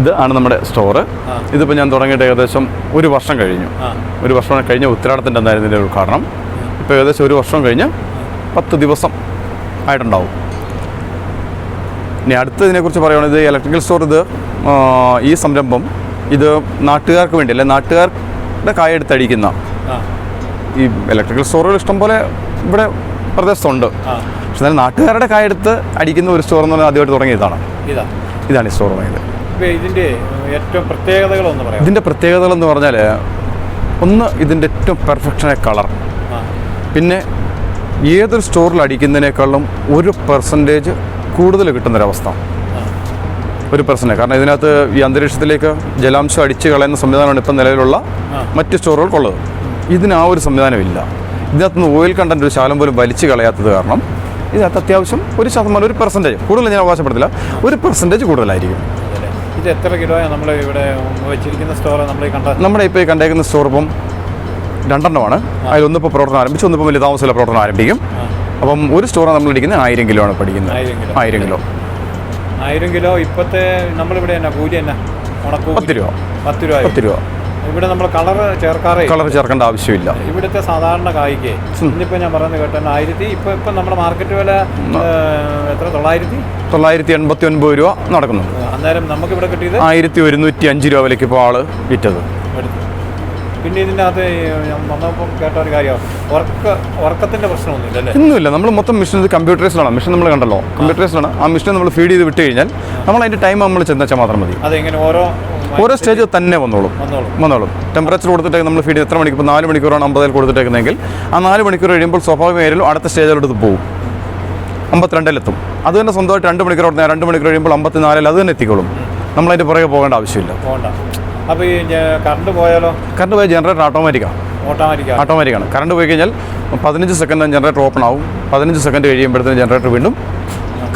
ഇത് ആണ് നമ്മുടെ സ്റ്റോറ്. ഇതിപ്പോൾ ഞാൻ തുടങ്ങിയിട്ട് ഏകദേശം 1 വർഷം കഴിഞ്ഞു. 1 വർഷം കഴിഞ്ഞ ഉത്തരാടത്തിൻ്റെ എന്തായിരുന്നു ഇതിൻ്റെ ഉദ്ഘാടനം. ഇപ്പോൾ ഏകദേശം 1 വർഷം കഴിഞ്ഞ് 10 ദിവസം ആയിട്ടുണ്ടാവും. ഇനി അടുത്ത് ഇതിനെക്കുറിച്ച് പറയുകയാണെങ്കിൽ ഇത് ഇലക്ട്രിക്കൽ സ്റ്റോർ. ഇത് ഈ സംരംഭം ഇത് നാട്ടുകാർക്ക് വേണ്ടി അല്ലെ, നാട്ടുകാരുടെ കായെടുത്തടിക്കുന്ന ഈ ഇലക്ട്രിക്കൽ സ്റ്റോറുകൾ ഇഷ്ടംപോലെ ഇവിടെ പ്രദേശത്തുണ്ട്. പക്ഷെ എന്നാലും നാട്ടുകാരുടെ കായെടുത്ത് അടിക്കുന്ന ഒരു സ്റ്റോർ എന്ന് പറഞ്ഞാൽ ആദ്യമായിട്ട് തുടങ്ങിയതാണ്. ഇതാണ് ഈ സ്റ്റോർ തുടങ്ങിയത്. ഇതിൻ്റെ ഏറ്റവും പ്രത്യേകതകളൊന്ന് പറയാം. ഇതിൻ്റെ പ്രത്യേകതകളെന്ന് പറഞ്ഞാൽ, ഒന്ന് ഇതിൻ്റെ ഏറ്റവും പെർഫെക്ഷനായ കളർ. പിന്നെ ഏതൊരു സ്റ്റോറിൽ അടിക്കുന്നതിനേക്കാളും 1% കൂടുതൽ കിട്ടുന്നൊരവസ്ഥ. 1%. കാരണം ഇതിനകത്ത് ഈ അന്തരീക്ഷത്തിലേക്ക് ജലാംശം അടിച്ച് കളയുന്ന സംവിധാനമാണ് ഇപ്പം നിലവിലുള്ള മറ്റ് സ്റ്റോറുകൾക്കുള്ളത്. ഇതിന് ആ ഒരു സംവിധാനമില്ല. ഇതിനകത്തുനിന്ന് ഓയിൽ കണ്ടൻറ്റ് ഒരു ശകലം പോലും വലിച്ചു കളയാത്തത് കാരണം ഇതിനകത്ത് അത്യാവശ്യം 1% കൂടുതൽ ഞാൻ അവകാശപ്പെടുത്തില്ല, 1% കൂടുതലായിരിക്കും. ഇത് എത്ര കിലോയാണ് നമ്മൾ ഇവിടെ വെച്ചിരിക്കുന്ന സ്റ്റോർ? നമ്മുടെ ഇപ്പോൾ ഈ കണ്ടേക്കുന്ന സ്റ്റോർ ഇപ്പം 2 അതിലൊന്നിപ്പോൾ പ്രവർത്തനം ആരംഭിച്ചു, ഒന്നിപ്പോൾ വലിയ താമസമില്ല പ്രവർത്തനം ആരംഭിക്കും. അപ്പം ഒരു സ്റ്റോറാണ് നമ്മൾ ഇടിക്കുന്നത് 1000 കിലോ ആണ് പഠിക്കുന്നത്. 1000 കിലോ 1000 കിലോ. ഇപ്പോഴത്തെ നമ്മളിവിടെ എന്നാ കൂലി എന്നാ ഉണക്കൂ 10 രൂപ. 10 രൂപ. ഇവിടെ നമ്മൾ കളർ ചേർക്കേണ്ട ആവശ്യമില്ല. ഇവിടുത്തെ സാധാരണ കായ്ക്ക് ഇന്നിപ്പോൾ ഞാൻ പറയുന്നത് കേട്ടോ 1000. ഇപ്പം നമ്മുടെ മാർക്കറ്റ് വില എത്ര? 989 രൂപ നടക്കുന്നുണ്ട്. അന്നേരം നമുക്ക് ഇവിടെ കിട്ടിയത് 1105 രൂപ വിലയ്ക്ക് ഇപ്പോൾ ആള് വിറ്റത്. പിന്നെ ഇതിൻ്റെ അകത്ത് ഞാൻ വന്നപ്പം കേട്ട ഒരു കാര്യം, ഉറക്കത്തിൻ്റെ പ്രശ്നമൊന്നുമില്ല അല്ലേ? ഒന്നുമില്ല. നമ്മൾ മൊത്തം മെഷീൻ ഇത് കമ്പ്യൂട്ടറൈസ്ഡാണ്. മെഷീൻ നമ്മൾ കണ്ടല്ലോ, കമ്പ്യൂട്ടറൈസ്ഡാണ്. ആ മെഷീൻ നമ്മൾ ഫീഡ് ചെയ്ത് വിട്ട് കഴിഞ്ഞാൽ നമ്മൾ അതിൻ്റെ ടൈം നമ്മൾ ചെന്നുവെച്ചാൽ മാത്രം മതി. അതെങ്ങനെ ഓരോ സ്റ്റേജ് തന്നെ വന്നോളും. ടെമ്പറേച്ചർ കൊടുത്തിട്ടേക്ക് നമ്മൾ ഫീഡ് എത്ര മണിക്കൂർ? 4 മണിക്കൂറാണ് 50 കൊടുത്തിട്ടേക്കുന്നതെങ്കിൽ ആ 4 മണിക്കൂർ കഴിയുമ്പോൾ സ്വാഭാവികമായാലും അടുത്ത സ്റ്റേജിലോട്ട് പോകും. 52-ലെത്തും. അത് തന്നെ സ്വന്തമായിട്ട് 2 മണിക്കൂർ കൊടുത്താൽ 2 മണിക്കൂർ കഴിയുമ്പോൾ 54 അത് തന്നെ എത്തിക്കോളും. നമ്മളതിൻ്റെ പുറകെ പോകേണ്ട ആവശ്യമില്ല. അപ്പോൾ ഈ കറണ്ട് പോയാലോ? കറണ്ട് പോയാൽ ജനറേറ്റർ ഓട്ടോമാറ്റിക്കാണ്. കറണ്ട് പോയി കഴിഞ്ഞാൽ 15 സെക്കൻഡ് ജനറേറ്റർ ഓപ്പൺ ആവും. 15 സെക്കൻഡ് കഴിയുമ്പോഴത്തേന് ജനറേറ്റർ വീണ്ടും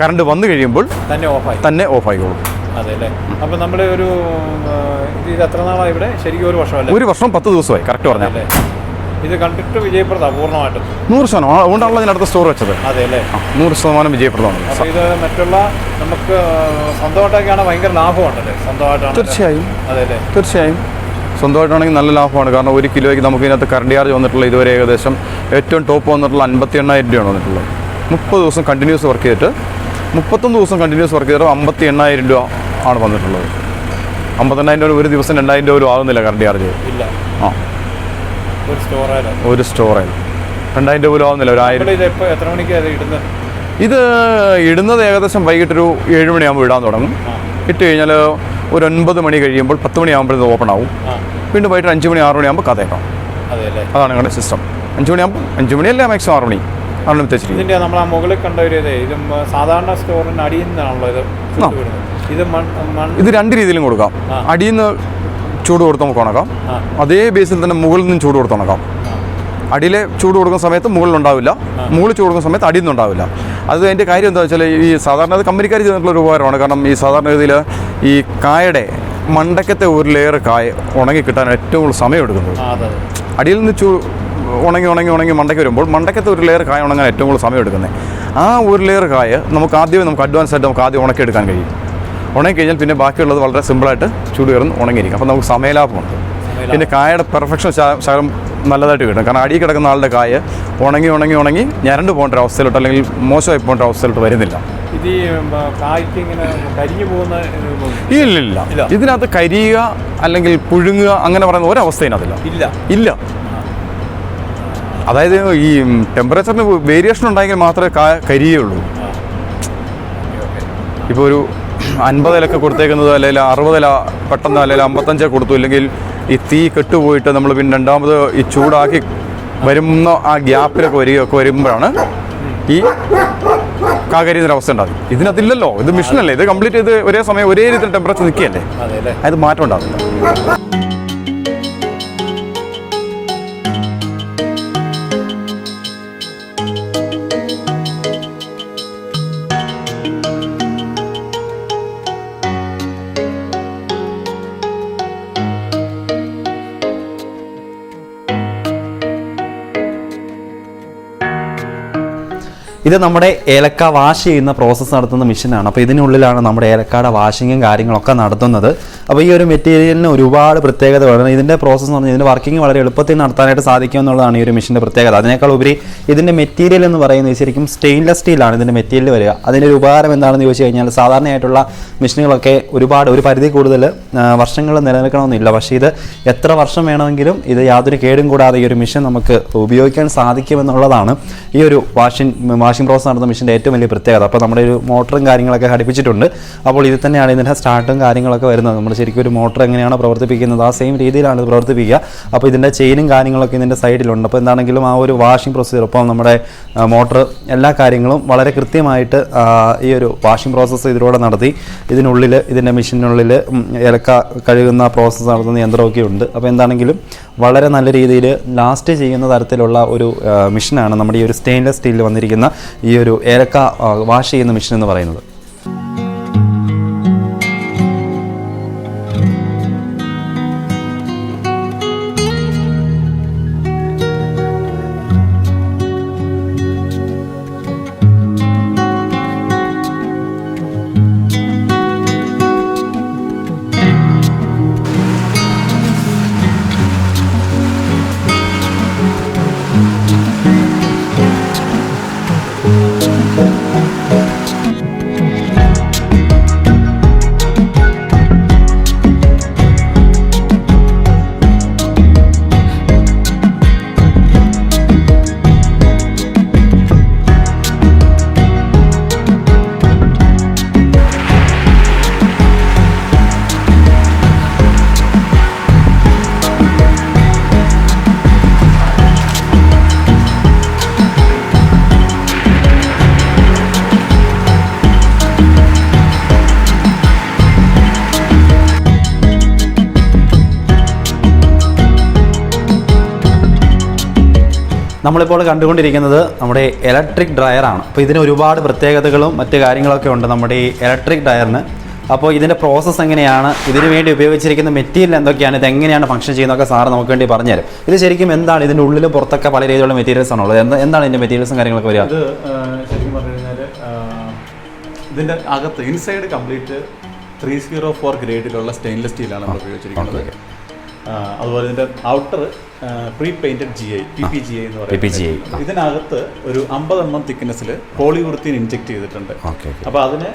കറണ്ട് വന്നു കഴിയുമ്പോൾ തന്നെ ഓഫായിക്കോളും. അതെ അല്ലേ? അപ്പോൾ നമ്മൾ ഇത് എത്ര നാളാണ് ഇവിടെ? ശരിക്കും 1 വർഷമല്ലേ? 1 വർഷം 10 ദിവസമായി കറക്റ്റ് പറഞ്ഞാൽ. ഇത് കണ്ടിട്ട് വിജയപ്രദമാണ് പൂർണ്ണമായിട്ടും? 100%. അതുകൊണ്ടാണല്ലോ ഇതിനടുത്ത് സ്റ്റോർ വെച്ചത്. അതെ അല്ലേ? 100% വിജയപ്രദമാണ്. അപ്പോൾ ഇത് മറ്റുള്ള നമുക്ക് സ്വന്തമായിട്ടൊക്കെയാണ് ഭയങ്കര ലാഭമുണ്ടല്ലേ? സ്വന്തമായിട്ടാണ്. തീർച്ചയായും. അതെ അല്ലേ? തീർച്ചയായും സ്വന്തമായിട്ടാണെങ്കിൽ നല്ല ലാഭമാണ്. കാരണം 1 കിലോയ്ക്ക് നമുക്ക് ഇതിനകത്ത് കറണ്ട് ചാർജ് വന്നിട്ടുള്ള ഇതുവരെ ഏകദേശം ഏറ്റവും ടോപ്പ് വന്നിട്ടുള്ള 58,000 രൂപയാണ് വന്നിട്ടുള്ളത്. 30 ദിവസം കണ്ടിന്യൂസ് വർക്ക് ചെയ്തിട്ട് 31 ദിവസം കണ്ടിന്യൂസ് വർക്ക് ചെയ്തിട്ട് 58,000 രൂപ ആണ് വന്നിട്ടുള്ളത്. 58,000 രൂപ ഒരു ദിവസം 2,000 രൂപ ആകുന്നില്ല കറണ്ട് ചാർജ്. ഇല്ല. ഒരു സ്റ്റോറേജ് 2,000 രൂപ ആവുന്നില്ല. 1000. എത്ര മണിക്കാണ് ഇടുന്നത്? ഇത് ഇടുന്നത് ഏകദേശം വൈകിട്ടൊരു 7 മണിയാകുമ്പോൾ ഇടാൻ തുടങ്ങും. ഇട്ട് കഴിഞ്ഞാൽ ഒരു 9 മണി കഴിയുമ്പോൾ 10 മണിയാകുമ്പോൾ ഓപ്പൺ ആവും. വീണ്ടും വൈകിട്ട് 5 മണി 6 മണിയാകുമ്പോൾ കഥയേക്കാം. അതാണ് ഞങ്ങളുടെ സിസ്റ്റം. 5 മണിയാകുമ്പോൾ 5 മണിയല്ല മാക്സിമം 6 മണി വെച്ചിരിക്കും. ഇതിൻ്റെ നമ്മൾ ആ മുകളിൽ കണ്ട ഒരു ഇത് സാധാരണ സ്റ്റോറിന് അടിയിൽ നിന്നാണല്ലോ ഇത് 2 രീതിയിലും കൊടുക്കാം. അടിയിൽ നിന്ന് ചൂട് കൊടുത്ത് നമുക്ക് ഉണക്കാം. അതേ ബേസിൽ തന്നെ മുകളിൽ നിന്നും ചൂട് കൊടുത്ത് ഉണക്കാം. അടിയിലെ ചൂട് കൊടുക്കുന്ന സമയത്ത് മുകളിലുണ്ടാവില്ല, മുകളിൽ ചൂട് കൊടുക്കുന്ന സമയത്ത് അടിയിൽ നിന്നുണ്ടാവില്ല. അത് അതിൻ്റെ കാര്യം എന്താ വെച്ചാൽ ഈ സാധാരണ അത് കമ്പനിക്കാർ ചെയ്തിട്ടുള്ളൊരു ഉപകാരമാണ്. കാരണം ഈ സാധാരണ രീതിയിൽ ഈ കായയുടെ മണ്ടക്കത്തെ ഒരു ലെയർ കായ ഉണങ്ങി കിട്ടാൻ ഏറ്റവും കൂടുതൽ സമയം എടുക്കുന്നത്. അടിയിൽ നിന്ന് ഉണങ്ങി മണ്ടയ്ക്ക് വരുമ്പോൾ മണ്ടക്കത്തെ ഒരു ലെയർ കായ ഉണങ്ങാൻ ഏറ്റവും കൂടുതൽ സമയം എടുക്കുന്നത്. ആ ഒരു ലെയർ കായ നമുക്ക് അഡ്വാൻസ് ആയിട്ട് നമുക്ക് ആദ്യം ഉണക്കിയെടുക്കാൻ കഴിയും. ഉണങ്ങിക്കഴിഞ്ഞാൽ പിന്നെ ബാക്കിയുള്ളത് വളരെ സിമ്പിളായിട്ട് ചൂട് കയറുന്ന ഉണങ്ങിയിരിക്കും. അപ്പോൾ നമുക്ക് സമയലാഭമുണ്ട്. പിന്നെ കായയുടെ പെർഫെക്ഷൻ ശകലം നല്ലതായിട്ട് കിട്ടും. കാരണം അടിയിൽ കിടക്കുന്ന ആളുടെ കായ ഉണങ്ങി ഞരണ്ട് പോകേണ്ട ഒരു അവസ്ഥയിലോട്ട് അല്ലെങ്കിൽ മോശമായി പോകേണ്ട അവസ്ഥയിലോട്ട് വരുന്നില്ല. ഇല്ല. ഇതിനകത്ത് കരിയുക അല്ലെങ്കിൽ പുഴുങ്ങുക അങ്ങനെ പറയുന്ന ഒരവസ്ഥയിനകത്തില്ല. ഇല്ല. അതായത് ഈ ടെമ്പറേച്ചറിന് വേരിയേഷൻ ഉണ്ടെങ്കിൽ മാത്രമേ കരിയുള്ളൂ. ഇപ്പോൾ ഒരു 50 ഇലൊക്കെ കൊടുത്തേക്കുന്നത് അല്ലെങ്കിൽ 60 ഇല പെട്ടെന്ന് അല്ലെങ്കിൽ 55 കൊടുത്തു, ഇല്ലെങ്കിൽ ഈ തീ കെട്ടുപോയിട്ട് നമ്മൾ പിന്നെ രണ്ടാമത് ഈ ചൂടാക്കി വരുന്ന ആ ഗ്യാപ്പിലൊക്കെ വരുമ്പോഴാണ് ഈ കാകരിയുന്നൊരവസ്ഥ ഉണ്ടാകും. ഇതിനകത്തില്ലല്ലോ. ഇത് മെഷീനല്ലേ, ഇത് കംപ്ലീറ്റ് ചെയ്ത് ഒരേ സമയം ഒരേ രീതിയിൽ ടെമ്പറേച്ചർ നിൽക്കുകയല്ലേ, അത് മാറ്റം ഉണ്ടാകുന്നില്ല. ഇത് നമ്മുടെ ഏലക്ക വാഷ് ചെയ്യുന്ന പ്രോസസ്സ് നടത്തുന്ന മെഷീനാണ്. അപ്പോൾ ഇതിനുള്ളിലാണ് നമ്മുടെ ഏലക്കാടെ വാഷിങ്ങും കാര്യങ്ങളൊക്കെ നടത്തുന്നത്. അപ്പോൾ ഈ ഒരു മെറ്റീരിയലിന് ഒരുപാട് പ്രത്യേകത വേണം. ഇതിൻ്റെ പ്രോസസ്സ് എന്ന് പറഞ്ഞാൽ ഇതിൻ്റെ വർക്കിംഗ് വളരെ എളുപ്പത്തിൽ നടത്താനായിട്ട് സാധിക്കും എന്നുള്ളതാണ് ഈ ഒരു മെഷീൻ്റെ പ്രത്യേകത. അതിനേക്കാൾ ഉപരി ഇതിൻ്റെ മെറ്റീരിയൽ എന്ന് പറയുന്നത് ശരിക്കും സ്റ്റെയിൻലെസ് സ്റ്റീലാണ് ഇതിൻ്റെ മെറ്റീരിയൽ വരിക. അതിൻ്റെ ഒരു ഉപകാരം എന്താണെന്ന് ചോദിച്ചു കഴിഞ്ഞാൽ സാധാരണയായിട്ടുള്ള മെഷീനുകളൊക്കെ ഒരു പരിധി കൂടുതൽ വർഷങ്ങൾ നിലനിൽക്കണമെന്നില്ല. പക്ഷേ ഇത് എത്ര വർഷം വേണമെങ്കിലും ഇത് യാതൊരു കേടും കൂടാതെ ഈ ഒരു മെഷീൻ നമുക്ക് ഉപയോഗിക്കാൻ സാധിക്കുമെന്നുള്ളതാണ് ഈ ഒരു വാഷിംഗ് പ്രോസസ് നടത്തുന്ന മെഷീൻ്റെ ഏറ്റവും വലിയ പ്രത്യേകത. അപ്പോൾ നമ്മുടെ ഒരു മോട്ടറും കാര്യങ്ങളൊക്കെ ഘടിപ്പിച്ചിട്ടുണ്ട്. അപ്പോൾ ഇത് തന്നെയാണ് ഇതിൻ്റെ സ്റ്റാർട്ടും കാര്യങ്ങളൊക്കെ വരുന്നത്. നമ്മൾ ശരിക്കും ഒരു മോട്ടർ എങ്ങനെയാണ് പ്രവർത്തിപ്പിക്കുന്നത് ആ സെയിം രീതിയിലാണ് ഇത് പ്രവർത്തിപ്പിക്കുക. അപ്പോൾ ഇതിൻ്റെ ചെയിനും കാര്യങ്ങളൊക്കെ ഇതിൻ്റെ സൈഡിലുണ്ട്. അപ്പോൾ എന്താണെങ്കിലും ആ ഒരു വാഷിംഗ് പ്രൊസീജിയർ, ഇപ്പോൾ നമ്മുടെ മോട്ടർ എല്ലാ കാര്യങ്ങളും വളരെ കൃത്യമായിട്ട് ഈ ഒരു വാഷിംഗ് പ്രോസസ്സ് ഇതിലൂടെ നടത്തി ഇതിനുള്ളിൽ ഇതിൻ്റെ മെഷീനുള്ളിൽ ഏലക്ക കഴുകുന്ന പ്രോസസ്സ് നടത്തുന്ന യന്ത്രമൊക്കെ ഉണ്ട്. അപ്പോൾ എന്താണെങ്കിലും വളരെ നല്ല രീതിയിൽ ലാസ്റ്റ് ചെയ്യുന്ന തരത്തിലുള്ള ഒരു മെഷീനാണ് നമ്മുടെ ഈ ഒരു സ്റ്റെയിൻലെസ് സ്റ്റീലിൽ വന്നിരിക്കുന്ന ഈ ഒരു ഏലക്ക വാഷ് ചെയ്യുന്ന മെഷീൻ എന്ന് പറയുന്നത്. നമ്മളിപ്പോൾ കണ്ടുകൊണ്ടിരിക്കുന്നത് നമ്മുടെ ഇലക്ട്രിക് ഡ്രയറാണ്. അപ്പോൾ ഇതിന് ഒരുപാട് പ്രത്യേകതകളും മറ്റ് കാര്യങ്ങളൊക്കെ ഉണ്ട് നമ്മുടെ ഈ ഇലക്ട്രിക് ഡ്രയറിന്. അപ്പോൾ ഇതിൻ്റെ പ്രോസസ്സ് എങ്ങനെയാണ്, ഇതിനു വേണ്ടി ഉപയോഗിച്ചിരിക്കുന്ന മെറ്റീരിയൽ എന്തൊക്കെയാണ്, ഇത് എങ്ങനെയാണ് ഫംഗ്ഷൻ ചെയ്യുന്നതൊക്കെ സാറ് നമുക്ക് വേണ്ടി പറഞ്ഞുതരും. ഇത് ശരിക്കും എന്താണ്, ഇതിൻ്റെ ഉള്ളിലും പുറത്തൊക്കെ പല രീതിയിലുള്ള മെറ്റീരിയൽസ് ആണുള്ളത്, എന്താണ് ഇതിൻ്റെ മെറ്റീരിയൽസും കാര്യങ്ങളൊക്കെ വരിക? ഇത് ശരിക്കും പറഞ്ഞു കഴിഞ്ഞാൽ ഇതിൻ്റെ അകത്ത് ഇൻസൈഡ് കംപ്ലീറ്റ് 304 ഗ്രേഡിലുള്ള സ്റ്റെയിൻലെസ് സ്റ്റീലാണ് നമ്മൾ ഉപയോഗിച്ചിരിക്കുന്നത്. അതുപോലെ ഇതിൻ്റെ ഔട്ടർ പ്രീ പെയിൻറ്റഡ് PPGA എന്ന് പറയുന്നത്. ഇതിനകത്ത് ഒരു 50 mm തിക്നെസ്സിൽ പോളിയൂർത്തീൻ ഇൻജെക്ട് ചെയ്തിട്ടുണ്ട്. അപ്പോൾ അതിന്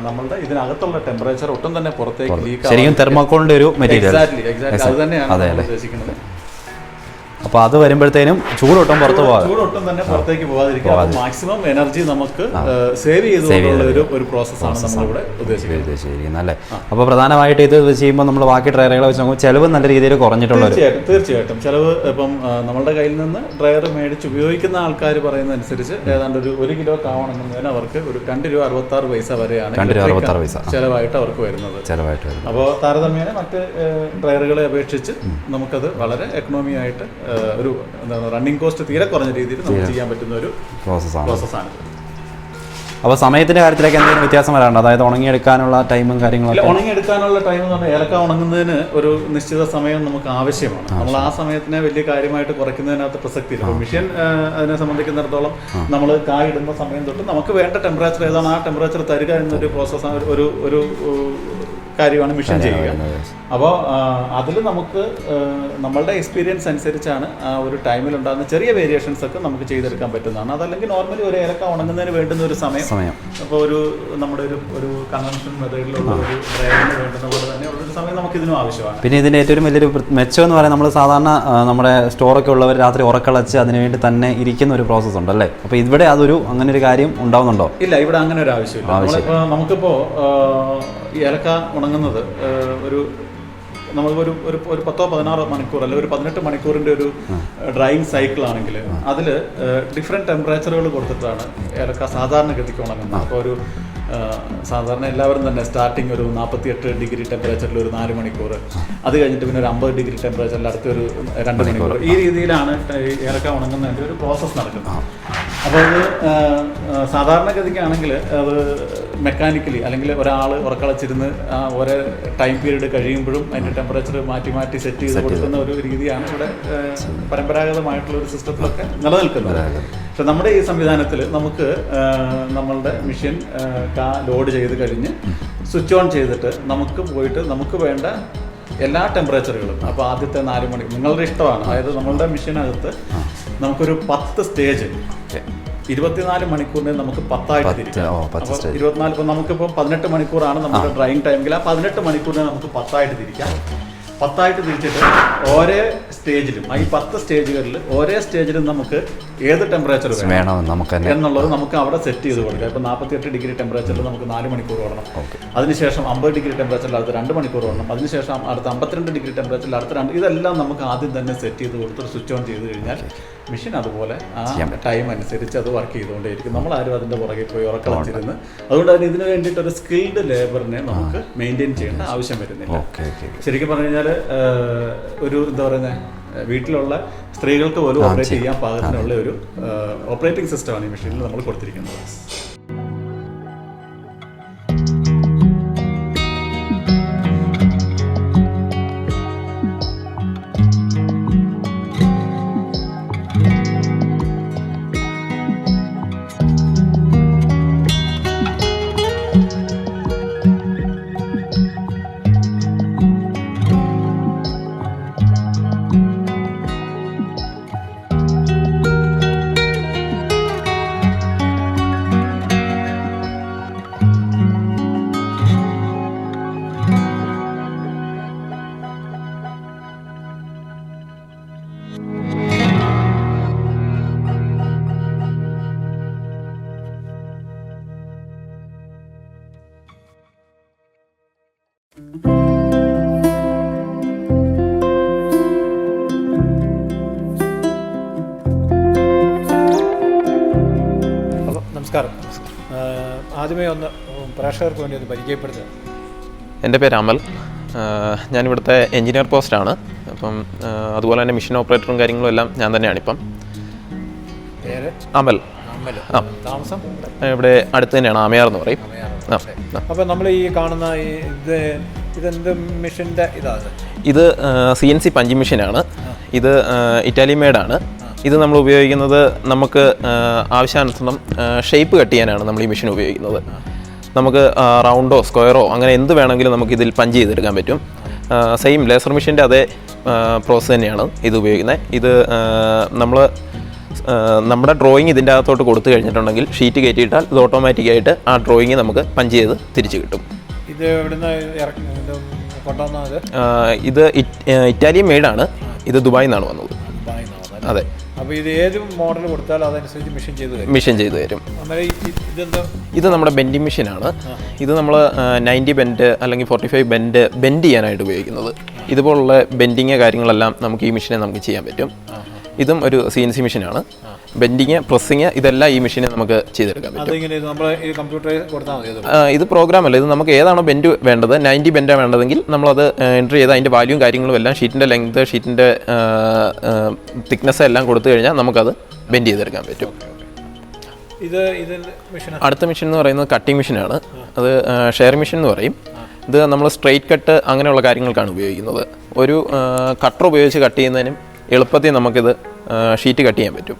നമ്മളുടെ ഇതിനകത്തുള്ള ടെമ്പറേച്ചർ ഒട്ടും തന്നെ പുറത്തേക്ക് ലീക്ക് ശരിക്കും തെർമോക്കോളിൻ്റെ ഒരു മെറ്റീരിയൽ. എക്സാക്ട്ലി അത് തന്നെയാണ് ഉദ്ദേശിക്കുന്നത്. അപ്പോൾ അത് വരുമ്പോഴത്തേനും ചൂടൊട്ടും പുറത്ത് പോകാതെ ചൂടൊട്ടും തന്നെ പുറത്തേക്ക് പോകാതിരിക്കുക. മാക്സിമം എനർജി നമുക്ക് സേവ് ചെയ്തുകൊണ്ടുള്ള ഒരു പ്രോസസ്സാണ് നമ്മളിവിടെ ഉദ്ദേശിക്കുന്നത് അല്ലേ? അപ്പോൾ പ്രധാനമായിട്ട് ഇത് ചെയ്യുമ്പോൾ നമ്മൾ ബാക്കി ഡ്രയറുകളെ വെച്ച് നോക്കുമ്പോൾ ചിലവ് നല്ല രീതിയിൽ കുറഞ്ഞിട്ടുള്ള തീർച്ചയായിട്ടും ചിലവ് ഇപ്പം നമ്മളുടെ കയ്യിൽ നിന്ന് ഡ്രയർ മേടിച്ച് ഉപയോഗിക്കുന്ന ആൾക്കാർ പറയുന്നതനുസരിച്ച് ഏതാണ്ട് ഒരു 1 കിലോ കാവണമെന്നതിന് അവർക്ക് ഒരു 2 രൂപ 66 പൈസ വരെയാണ് ചിലവായിട്ട് അവർക്ക് വരുന്നത്. അപ്പോൾ താരതമ്യേന മറ്റ് ഡ്രയറുകളെ അപേക്ഷിച്ച് നമുക്കത് വളരെ എക്കണോമി ആയിട്ട് ഒരു എന്താണ് റണ്ണിങ് കോസ്റ്റ് തീരെ കുറഞ്ഞ രീതിയിൽ നമുക്ക് ചെയ്യാൻ പറ്റുന്ന ഒരു പ്രോസസ്സാണ്. അപ്പോൾ സമയത്തിൻ്റെ കാര്യത്തിലേക്ക് എന്തെങ്കിലും വ്യത്യാസം വരാറുണ്ട്? അതായത് ഉണങ്ങിയെടുക്കാനുള്ള ടൈമും കാര്യങ്ങളൊക്കെ? ഉണങ്ങിയെടുക്കാനുള്ള ടൈം എന്ന് പറഞ്ഞാൽ ഏലക്ക ഉണങ്ങുന്നതിന് ഒരു നിശ്ചിത സമയം നമുക്ക് ആവശ്യമാണ്. നമ്മൾ ആ സമയത്തിനെ വലിയ കാര്യമായിട്ട് കുറയ്ക്കുന്നതിനകത്ത് പ്രസക്തിയില്ല. അപ്പോൾ മിഷ്യൻ അതിനെ സംബന്ധിക്കുന്നിടത്തോളം നമ്മൾ കായ് ഇടുന്ന സമയം തൊട്ട് നമുക്ക് വേണ്ട ടെമ്പറേച്ചർ ഏതാണ് ആ ടെമ്പറേച്ചർ തരിക എന്നൊരു പ്രോസസ്സാണ്, ഒരു കാര്യമാണ് മിഷൻ ചെയ്യുക. അപ്പോൾ അതിൽ നമുക്ക് നമ്മളുടെ എക്സ്പീരിയൻസ് അനുസരിച്ചാണ് ആ ഒരു ടൈമിൽ ഉണ്ടാകുന്ന ചെറിയ വേരിയേഷൻസ് ഒക്കെ നമുക്ക് ചെയ്തെടുക്കാൻ പറ്റുന്നതാണ്. അതല്ലെങ്കിൽ നോർമലി ഒരു ഏലക്ക ഉണങ്ങുന്നതിന് വേണ്ടുന്ന ഒരു സമയം അപ്പോൾ നമ്മുടെ ഒരു കൺവെൻഷൻ മെത്തേഡിലുള്ള ഒരു ഡ്രൈവിന് വേണ്ടുന്ന പോലെ തന്നെ ഉള്ളൊരു സമയം നമുക്ക് ഇതിനും ആവശ്യമാണ്. പിന്നെ ഇതിൻ്റെ ഏറ്റവും വലിയൊരു മെച്ചം എന്ന് പറയുന്നത് നമ്മൾ സാധാരണ നമ്മുടെ സ്റ്റോറൊക്കെ ഉള്ളവർ രാത്രി ഉറക്കളച്ച് അതിനുവേണ്ടി തന്നെ ഇരിക്കുന്ന ഒരു പ്രോസസ്സ് ഉണ്ടല്ലേ? അപ്പോൾ ഇവിടെ അങ്ങനെ ഒരു കാര്യം ഉണ്ടാവുന്നുണ്ടോ? ഇല്ല, ഇവിടെ അങ്ങനെ ഒരു ആവശ്യമില്ല. നമുക്കിപ്പോൾ ഈ ഏലക്ക ഉണങ്ങുന്നത് നമുക്കൊരു 10-16 മണിക്കൂർ അല്ലെങ്കിൽ ഒരു 18 മണിക്കൂറിൻ്റെ ഒരു ഡ്രൈയിങ് സൈക്കിൾ ആണെങ്കിൽ അതിൽ ഡിഫറെൻറ്റ് ടെമ്പറേച്ചറുകൾ കൊടുത്തിട്ടാണ് ഏലക്ക സാധാരണഗതിക്ക് ഉണങ്ങുന്നത്. അപ്പോൾ ഒരു സാധാരണ എല്ലാവരും തന്നെ സ്റ്റാർട്ടിങ് ഒരു 48 ഡിഗ്രി ടെമ്പറേച്ചറിൽ ഒരു 4 മണിക്കൂർ, അത് കഴിഞ്ഞിട്ട് പിന്നെ ഒരു 50 ഡിഗ്രി ടെമ്പറേച്ചറിൽ അടുത്തൊരു 2 മണിക്കൂർ, ഈ രീതിയിലാണ് ഏലക്ക ഉണങ്ങുന്നതിൻ്റെ ഒരു പ്രോസസ്സ് നടക്കുന്നത്. അപ്പോൾ ഇത് സാധാരണഗതിക്കാണെങ്കിൽ അത് മെക്കാനിക്കലി അല്ലെങ്കിൽ ഒരാൾ ഉറക്കളച്ചിരുന്ന് ഓരോ ടൈം പീരീഡ് കഴിയുമ്പോഴും അതിൻ്റെ ടെമ്പറേച്ചർ മാറ്റി സെറ്റ് ചെയ്ത് കൊടുക്കുന്ന ഒരു രീതിയാണ് ഇവിടെ പരമ്പരാഗതമായിട്ടുള്ള ഒരു സിസ്റ്റത്തിലൊക്കെ നിലനിൽക്കുന്നത്. പക്ഷെ നമ്മുടെ ഈ സംവിധാനത്തിൽ നമുക്ക് നമ്മളുടെ മെഷീൻ ലോഡ് ചെയ്ത് കഴിഞ്ഞ് സ്വിച്ച് ഓൺ ചെയ്തിട്ട് നമുക്ക് പോയിട്ട് നമുക്ക് വേണ്ട എല്ലാ ടെമ്പറേച്ചറുകളും, അപ്പോൾ ആദ്യത്തെ 4 മണിക്കൂർ നിങ്ങളുടെ ഇഷ്ടമാണ്. അതായത് നമ്മളുടെ മെഷീനകത്ത് നമുക്കൊരു 10 സ്റ്റേജ് 24 മണിക്കൂറിനെ നമുക്ക് 10ആയിട്ട് തിരിക്കാം. അപ്പോൾ 24 ഇപ്പോൾ നമുക്കിപ്പോൾ 18 മണിക്കൂറാണ് നമ്മുടെ ഡ്രൈയിങ് ടൈമെങ്കിൽ ആ 18 മണിക്കൂറിനെ നമുക്ക് 10ആയിട്ട് തിരിക്കാം. 10ആയിട്ട് തിരിച്ചിട്ട് ഓരോ സ്റ്റേജിലും ഈ 10 സ്റ്റേജുകളിൽ ഓരോ സ്റ്റേജിലും നമുക്ക് ഏത് ടെമ്പറേച്ചർ വേണം എന്നുള്ളത് നമുക്ക് അവിടെ സെറ്റ് ചെയ്ത് കൊടുക്കാം. ഇപ്പോൾ 48 ഡിഗ്രി ടെമ്പറേച്ചറിൽ നമുക്ക് 4 മണിക്കൂർ ഓടണം, അതിനുശേഷം 50 ഡിഗ്രി ടെമ്പറേച്ചറിൽ അടുത്ത് 2 മണിക്കൂർ ഓടണം, അതിനുശേഷം അടുത്ത 52 ഡിഗ്രി ടെമ്പറേച്ചറിൽ അടുത്ത 2, ഇതെല്ലാം നമുക്ക് ആദ്യം തന്നെ സെറ്റ് ചെയ്ത് കൊടുത്ത് സ്വിച്ച് ഓൺ ചെയ്ത് കഴിഞ്ഞാൽ മെഷീൻ അതുപോലെ ആ ടൈം അനുസരിച്ച് അത് വർക്ക് ചെയ്തുകൊണ്ടേയിരിക്കും. നമ്മളാരും അതിൻ്റെ പുറകെ പോയി ഉറക്കളച്ചിരുന്ന് അതുകൊണ്ട് തന്നെ ഇതിന് വേണ്ടിയിട്ട് ഒരു സ്കിൽഡ് ലേബറിനെ നമുക്ക് മെയിൻറ്റെയിൻ ചെയ്യേണ്ട ആവശ്യം വരുന്നില്ല. ശരിക്കും പറഞ്ഞു കഴിഞ്ഞാൽ ഒരു എന്താ പറയുന്നത് വീട്ടിലുള്ള സ്ത്രീകൾക്ക് പോലും ഓപ്പറേറ്റ് ചെയ്യാൻ പാകത്തിനുള്ള ഒരു ഓപ്പറേറ്റിംഗ് സിസ്റ്റമാണ് ഈ മെഷീനിൽ നമ്മൾ കൊടുത്തിരിക്കുന്നത്. നമസ്കാരം. ആദ്യമേ ഒന്ന് പ്രേക്ഷകർക്ക് വേണ്ടി ഒന്ന് പരിചയപ്പെടുത്തുക. എൻ്റെ പേര് അമൽ. ഞാനിവിടുത്തെ എൻജിനീയർ പോസ്റ്റാണ്. അപ്പം അതുപോലെ തന്നെ മെഷീൻ ഓപ്പറേറ്ററും കാര്യങ്ങളും എല്ലാം ഞാൻ തന്നെയാണ് ഇപ്പം. പേര്? അമൽ. ആ, താമസം ഇവിടെ അടുത്ത് തന്നെയാണ്, ആമയാർ എന്ന് പറയും. അപ്പോൾ നമ്മൾ ഈ കാണുന്ന ഇതെന്ത് മെഷീൻ്റെ ഇതാണ്? ഇത് CNC പഞ്ചിങ് മെഷീനാണ്. ഇത് ഇറ്റാലിയൻ മെയ്ഡാണ്. ഇത് നമ്മൾ ഉപയോഗിക്കുന്നത് നമുക്ക് ആവശ്യാനുസരണം ഷേപ്പ് കട്ട് ചെയ്യാനാണ് നമ്മൾ ഈ മെഷീൻ ഉപയോഗിക്കുന്നത്. നമുക്ക് റൗണ്ടോ സ്ക്വയറോ അങ്ങനെ എന്ത് വേണമെങ്കിലും നമുക്ക് ഇതിൽ പഞ്ച് ചെയ്തെടുക്കാൻ പറ്റും. സെയിം ലേസർ മെഷീൻ്റെ അതേ പ്രോസസ്സ് തന്നെയാണ് ഇത് ഉപയോഗിക്കുന്നത്. ഇത് നമ്മുടെ ഡ്രോയിങ് ഇതിൻ്റെ അകത്തോട്ട് കൊടുത്തു കഴിഞ്ഞിട്ടുണ്ടെങ്കിൽ ഷീറ്റ് കയറ്റിയിട്ടാൽ ഇത് ഓട്ടോമാറ്റിക്കായിട്ട് ആ ഡ്രോയിങ് നമുക്ക് പഞ്ച് ചെയ്ത് തിരിച്ച് കിട്ടും. ഇത് എവിടുന്ന് കൊണ്ടുവന്നത്? ഇത് ഇറ്റാലിയൻ മെയ്ഡാണ്. ഇത് ദുബായിൽ നിന്നാണ് വന്നത്. അതെ. അപ്പോൾ ഇത് ഏത് മോഡൽ കൊടുത്താലും അതനുസരിച്ച് മെഷീൻ ചെയ്ത് തരും. ഇത് നമ്മുടെ ബെൻഡിങ് മെഷീനാണ്. ഇത് നമ്മൾ 90 ബെൻഡ് അല്ലെങ്കിൽ 45 ബെൻഡ് ചെയ്യാനായിട്ട് ഉപയോഗിക്കുന്നത്. ഇതുപോലുള്ള ബെൻഡിങ് കാര്യങ്ങളെല്ലാം നമുക്ക് ഈ മെഷീനെ നമുക്ക് ചെയ്യാൻ പറ്റും. ഇതും ഒരു CNC മെഷീനാണ്. ബെൻഡിങ്, പ്രസ്സിങ് ഇതെല്ലാം ഈ മെഷീനെ നമുക്ക് ചെയ്തെടുക്കാൻ പറ്റും. ഇത് പ്രോഗ്രാം അല്ല, ഇത് നമുക്ക് ഏതാണോ ബെൻഡ് വേണ്ടത്, 90 ബെൻഡാണ് വേണ്ടതെങ്കിൽ നമ്മളത് എൻട്രി ചെയ്ത് അതിൻ്റെ വാല്യൂം കാര്യങ്ങളും എല്ലാം ഷീറ്റിൻ്റെ ലെങ്ത്, ഷീറ്റിൻ്റെ തിക്നെസ് എല്ലാം കൊടുത്തു കഴിഞ്ഞാൽ നമുക്കത് ബെൻഡ് ചെയ്തെടുക്കാൻ പറ്റും. അടുത്ത മെഷീൻ എന്ന് പറയുന്നത് കട്ടിങ് മെഷീനാണ്. അത് ഷെയർ മെഷീൻ എന്ന് പറയും. ഇത് നമ്മൾ സ്ട്രെയിറ്റ് കട്ട് അങ്ങനെയുള്ള കാര്യങ്ങൾക്കാണ് ഉപയോഗിക്കുന്നത്. ഒരു കട്ടർ ഉപയോഗിച്ച് കട്ട് ചെയ്യുന്നതിനും എളുപ്പത്തിൽ നമുക്കിത് ഷീറ്റ് കട്ട് ചെയ്യാൻ പറ്റും.